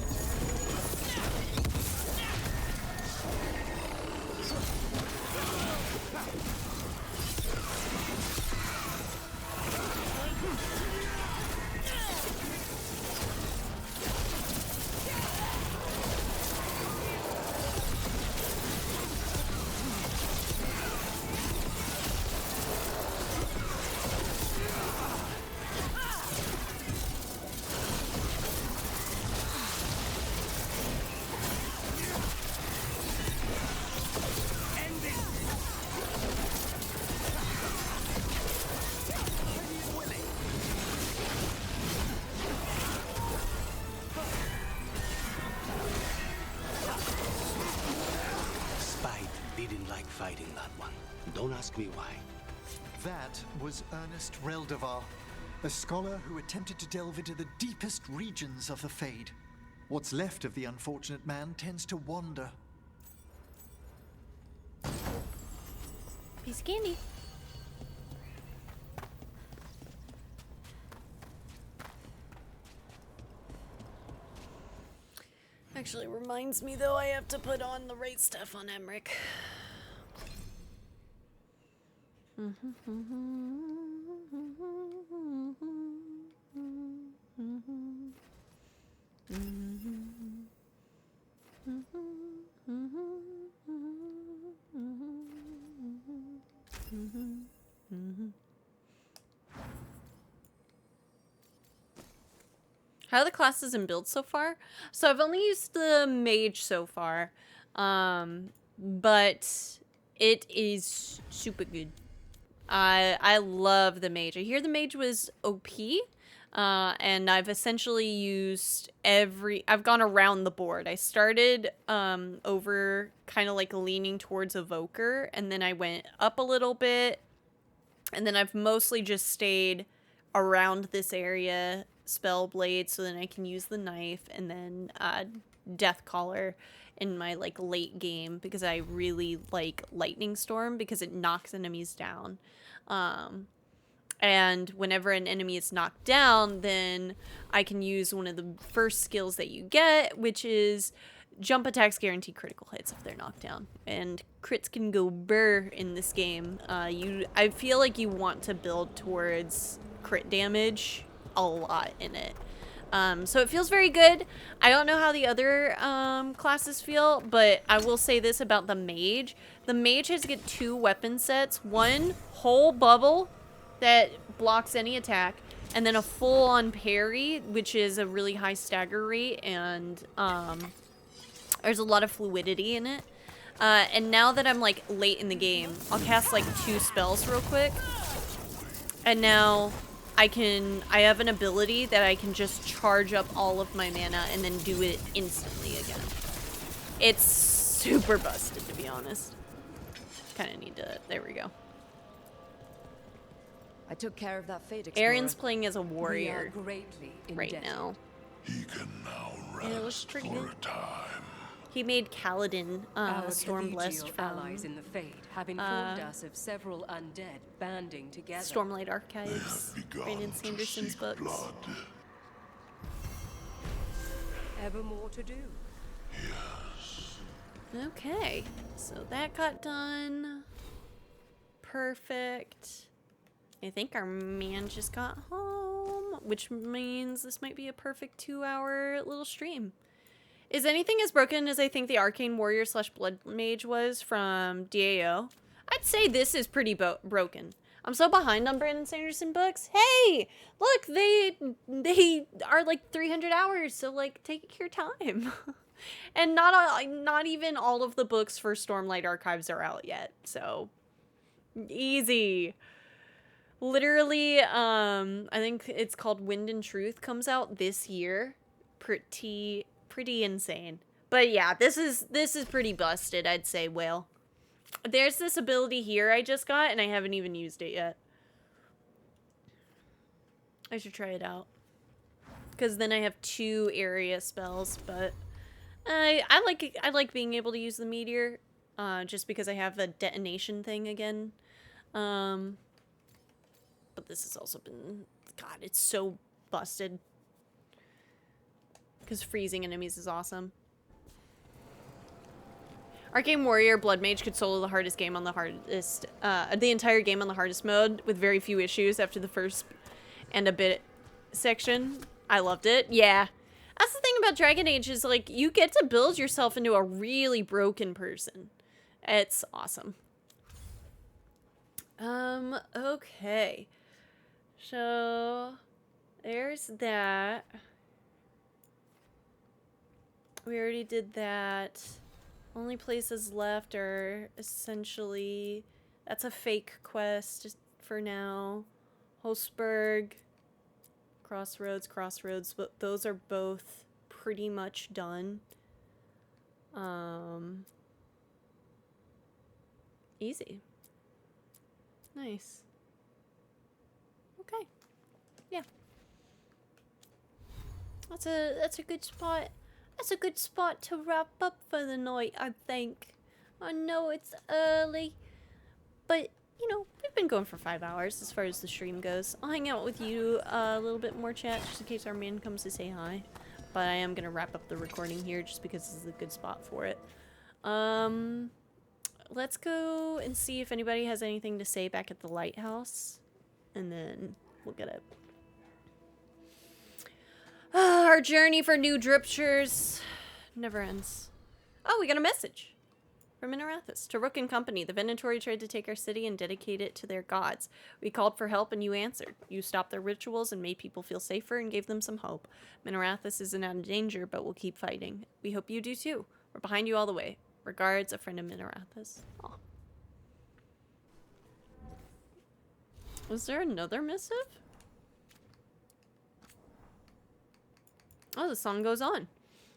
Spite didn't like fighting that one. Don't ask me why.
That was Ernest Reldevar, a scholar who attempted to delve into the deepest regions of the Fade. What's left of the unfortunate man tends to wander.
Piece of candy. Actually reminds me though I have to put on the right stuff on Emmerich. How are the classes and builds so far? So I've only used the mage so far, but it is super good. I love the mage. I hear the mage was OP, and I've essentially used I've gone around the board. I started over kind of like leaning towards Evoker, and then I went up a little bit, and then I've mostly just stayed around this area, Spellblade, so then I can use the knife, and then Death Caller in my like late game because I really like Lightning Storm because it knocks enemies down. And whenever an enemy is knocked down, then I can use one of the first skills that you get, which is jump attacks guarantee critical hits if they're knocked down. And crits can go burr in this game. I feel like you want to build towards crit damage a lot in it. So it feels very good. I don't know how the other classes feel, but I will say this about the mage. The mage has get 2 weapon sets. One whole bubble that blocks any attack, and then a full-on parry, which is a really high stagger rate, and there's a lot of fluidity in it. And now that I'm like late in the game, I'll cast like 2 spells real quick. And now I have an ability that I can just charge up all of my mana and then do it instantly again. It's super busted, to be honest. Kind of need to, there we go.
I took care of that fate explorer.
Aaron's playing as a warrior
greatly
right
indebted.
now.
He can now
And it looks
rest
pretty
for
good.
a time.
He made Kaladin
Our
Stormblessed
collegial
from
allies in the Fade have informed us of several undead banding together.
Stormlight Archives, Brandon Sanderson's books.
Blood.
Ever more to do.
Okay, so that got done. Perfect. I think our man just got home, which means this might be a perfect 2-hour little stream. Is anything as broken as I think the Arcane Warrior / Blood Mage was from DAO? I'd say this is pretty broken. I'm so behind on Brandon Sanderson books. Hey, look, they are like 300 hours, so like take your time. And not even all of the books for Stormlight Archives are out yet, so easy. Literally, I think it's called Wind and Truth comes out this year. Pretty insane. But yeah, this is pretty busted, I'd say, Whale. There's this ability here I just got, and I haven't even used it yet. I should try it out. Because then I have 2 area spells, but I like being able to use the meteor, just because I have a detonation thing again. But this has also been, God, it's so busted. Because freezing enemies is awesome. Arcane Warrior Blood Mage could solo the hardest game on the hardest, the entire game on the hardest mode with very few issues after the first and a bit section. I loved it. Yeah. That's the thing about Dragon Age is, like, you get to build yourself into a really broken person. It's awesome. Okay. So, there's that. We already did that. Only places left are essentially... That's a fake quest just for now. Holsberg. Crossroads, but those are both pretty much done. Easy. Nice. Okay. Yeah. That's a good spot. That's a good spot to wrap up for the night, I think. I know it's early, but you know, we've been going for 5 hours as far as the stream goes. I'll hang out with you a little bit more, chat, just in case our man comes to say hi. But I am gonna wrap up the recording here just because this is a good spot for it. Let's go and see if anybody has anything to say back at the lighthouse, and then we'll get it. Our journey for new driptures never ends. Oh, we got a message from Minarathis. To Rook and Company, the Venatori tried to take our city and dedicate it to their gods. We called for help and you answered. You stopped their rituals and made people feel safer and gave them some hope. Minarathis isn't out of danger, but we'll keep fighting. We hope you do too. We're behind you all the way. Regards, a friend of Minarathis. Aw. Was there another missive? Oh, the song goes on.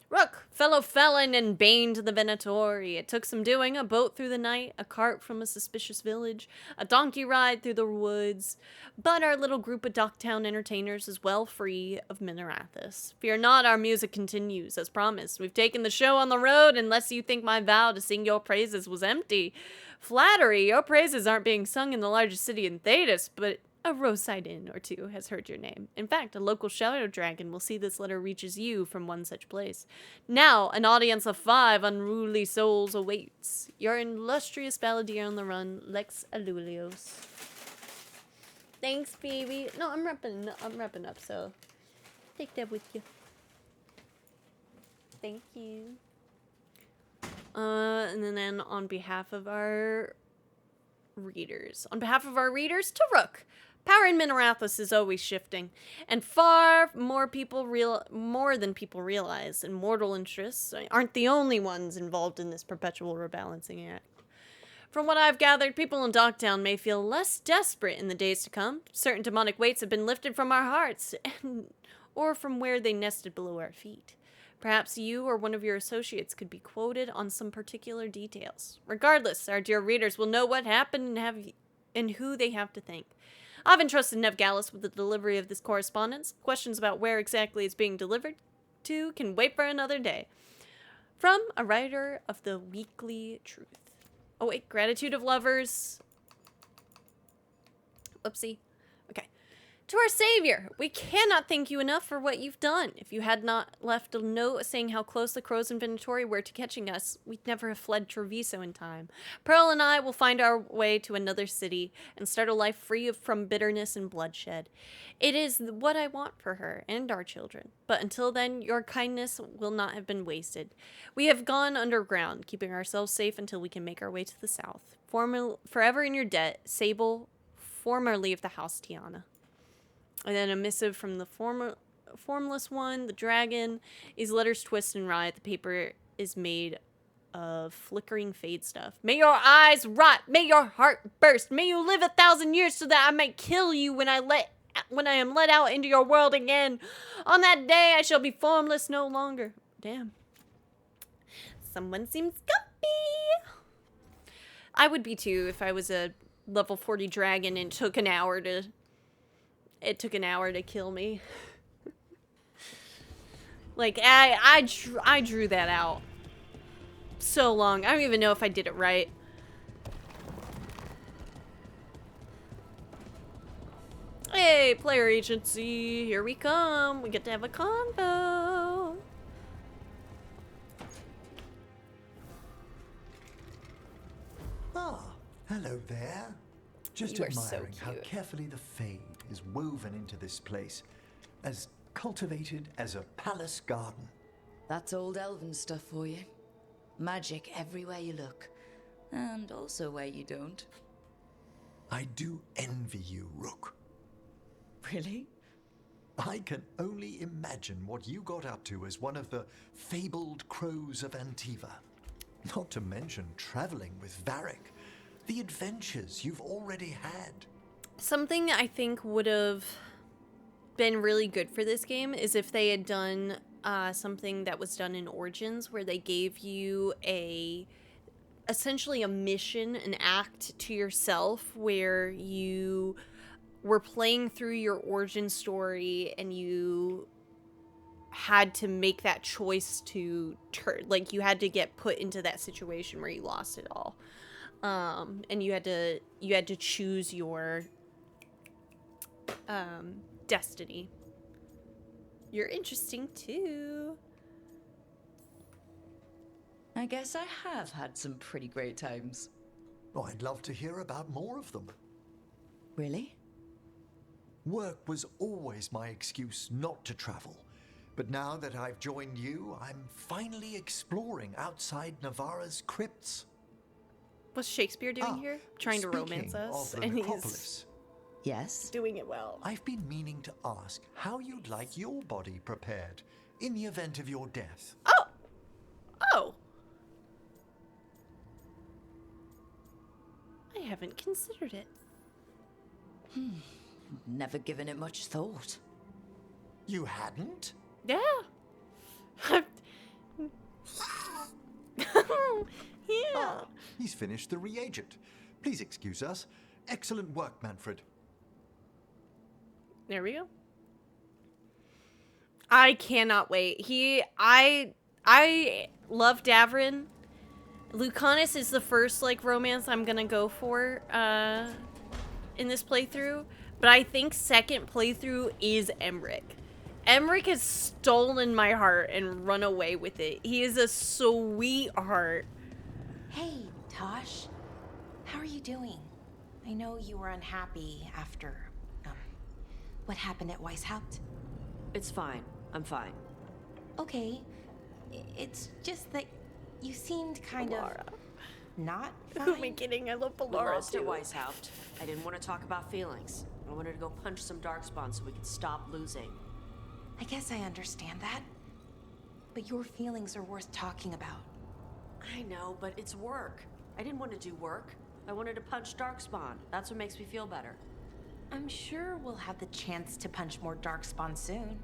Rook, fellow felon and bane to the Venatori. It took some doing, a boat through the night, a cart from a suspicious village, a donkey ride through the woods. But our little group of Docktown entertainers is well free of Minarathis. Fear not, our music continues, as promised. We've taken the show on the road, unless you think my vow to sing your praises was empty. Flattery, your praises aren't being sung in the largest city in Thedas, but a roadside inn or two has heard your name. In fact, a local shadow dragon will see this letter reaches you from one such place. Now, an audience of 5 unruly souls awaits. Your illustrious balladeer on the run, Lex Alulios. Thanks, baby. No, I'm wrapping up, so take that with you. Thank you. And then on behalf of our readers, to Rook. Power in Minarathis is always shifting, and far more than people realize, and mortal interests aren't the only ones involved in this perpetual rebalancing act. From what I've gathered, people in Dogtown may feel less desperate in the days to come. Certain demonic weights have been lifted from our hearts, or from where they nested below our feet. Perhaps you or one of your associates could be quoted on some particular details. Regardless, our dear readers will know what happened and who they have to thank. I've entrusted Nev Gallus with the delivery of this correspondence. Questions about where exactly it's being delivered to can wait for another day. From a writer of the Weekly Truth. Oh wait, gratitude of lovers. Oopsie. Okay. To our Savior, we cannot thank you enough for what you've done. If you had not left a note saying how close the crows in Venatori were to catching us, we'd never have fled Treviso in time. Pearl and I will find our way to another city and start a life free from bitterness and bloodshed. It is what I want for her and our children. But until then, your kindness will not have been wasted. We have gone underground, keeping ourselves safe until we can make our way to the south. Forever in your debt, Sable, formerly of the House Tiana. And then a missive from the formless one, the dragon. These letters twist and writhe. The paper is made of flickering fade stuff. May your eyes rot. May your heart burst. May you live 1,000 years so that I may kill you when I am let out into your world again. On that day, I shall be formless no longer. Damn. Someone seems gumpy. I would be too if I was a level 40 dragon and it took an hour to kill me. Like, I drew that out so long. I don't even know if I did it right. Hey, player agency, here we come. We get to have a convo.
Ah, hello there. Just
You are so
admiring how
cute.
carefully the Fade is woven into this place, as cultivated as a palace garden.
That's old elven stuff for you. Magic everywhere you look, and also where you don't.
I do envy you, Rook.
Really?
I can only imagine what you got up to as one of the fabled crows of Antiva. Not to mention traveling with Varric. The adventures you've already had.
Something I think would have been really good for this game is if they had done something that was done in Origins, where they gave you essentially a mission, an act to yourself, where you were playing through your origin story and you had to make that choice to like you had to get put into that situation where you lost it all. And you had to choose your destiny. You're interesting too.
I guess I have had some pretty great times.
Oh, I'd love to hear about more of them.
Really?
Work was always my excuse not to travel. But now that I've joined you, I'm finally exploring outside Navarra's crypts.
What's Shakespeare doing here? Trying to romance
Speaking
us,
of the
and
necropolis,
Yes?
doing it well.
I've been meaning to ask how you'd like your body prepared in the event of your death.
Oh. I haven't considered it.
Never given it much thought.
You hadn't?
Yeah. Yeah.
Ah, he's finished the reagent. Please excuse us. Excellent work, Manfred.
There we go. I cannot wait. I love Davrin. Lucanus is the first like romance I'm gonna go for in this playthrough, but I think second playthrough is Emmerich. Emmerich has stolen my heart and run away with it. He is a sweetheart.
Hey, Tosh. How are you doing? I know you were unhappy after, what happened at Weishaupt.
It's fine. I'm fine.
Okay. It's just that you seemed kind of not fine.
Who am I kidding? I love
We
Polara
lost at
too.
Weishaupt. I didn't want to talk about feelings. I wanted to go punch some darkspawn so we could stop losing.
I guess I understand that. But your feelings are worth talking about.
I know, but it's work. I didn't want to do work. I wanted to punch Darkspawn. That's what makes me feel better.
I'm sure we'll have the chance to punch more Darkspawn soon.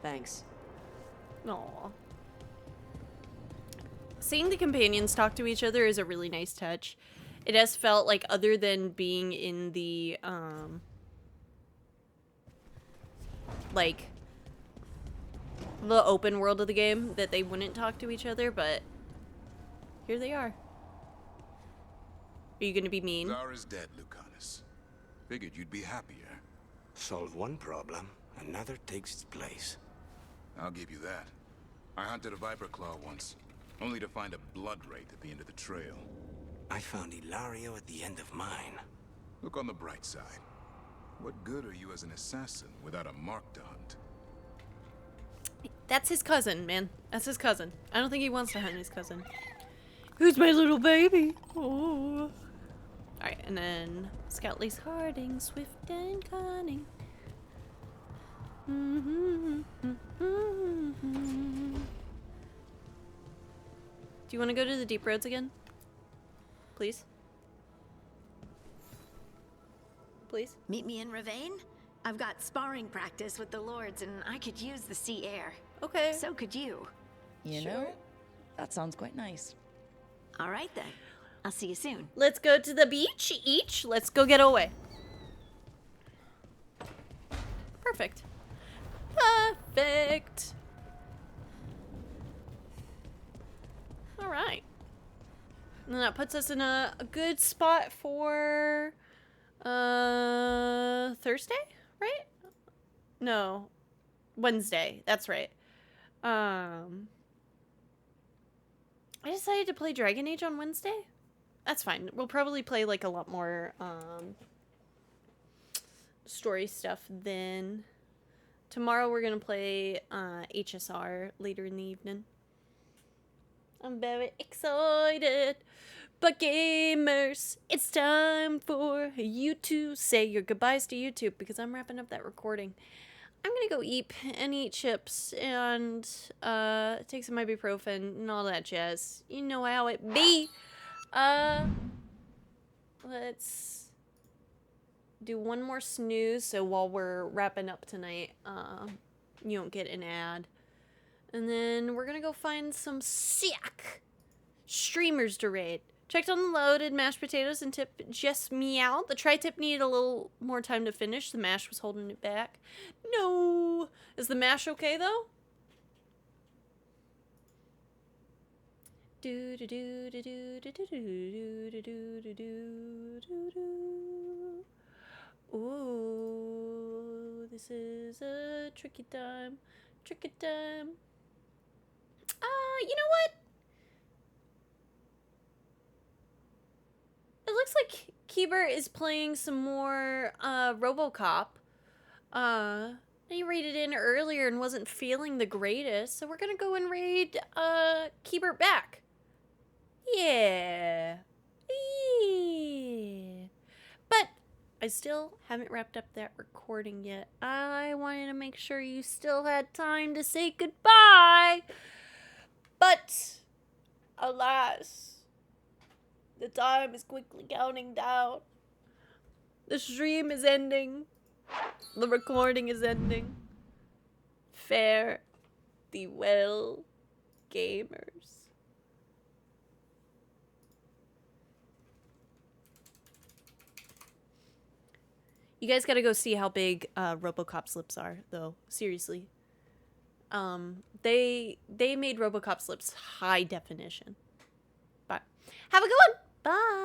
Thanks.
Aw. Seeing the companions talk to each other is a really nice touch. It has felt like, other than being in the, like, the open world of the game, that they wouldn't talk to each other, but here they are. Are you gonna be mean?
Zara's dead, Lucanus. Figured you'd be happier.
Solve one problem, another takes its place.
I'll give you that. I hunted a Viper Claw once, only to find a blood wraith at the end of the trail.
I found Ilario at the end of mine.
Look on the bright side. What good are you as an assassin without a mark to hunt?
That's his cousin, man. That's his cousin. I don't think he wants to hunt his cousin. Who's my little baby? Oh. Alright, and then Scout Lace Harding, swift and cunning. Do you want to go to the deep roads again? Please? Please?
Meet me in Ravane? I've got sparring practice with the lords and I could use the sea air.
Okay.
So could you.
You know, that sounds quite nice.
All right then. I'll see you soon.
Let's go to the beach each. Let's go get away. Perfect. Perfect. All right. And that puts us in a good spot for Thursday, right? No. Wednesday. That's right. I decided to play Dragon Age on Wednesday. That's fine. We'll probably play like a lot more story stuff then. Tomorrow we're gonna play HSR later in the evening. I'm very excited. But gamers, it's time for you to say your goodbyes to YouTube because I'm wrapping up that recording. I'm gonna go eat and eat chips and take some ibuprofen and all that jazz. You know how it be. Let's do one more snooze so while we're wrapping up tonight, you don't get an ad. And then we're gonna go find some sick streamers to raid. Checked on the loaded mashed potatoes and tip just meowed. The tri-tip needed a little more time to finish. The mash was holding it back. No! Is the mash okay, though? Do do do do do do do do do do do do do. Ooh, this is a tricky time. Tricky time. You know what? It looks like Keeber is playing some more RoboCop. He raided in earlier and wasn't feeling the greatest, so we're gonna go and raid Keeber back. Yeah. Yeah. But I still haven't wrapped up that recording yet. I wanted to make sure you still had time to say goodbye. But alas, the time is quickly counting down. The stream is ending. The recording is ending. Fare thee well, gamers. You guys gotta go see how big RoboCop's lips are, though. Seriously. They made RoboCop's lips high definition. But have a good one. Bye.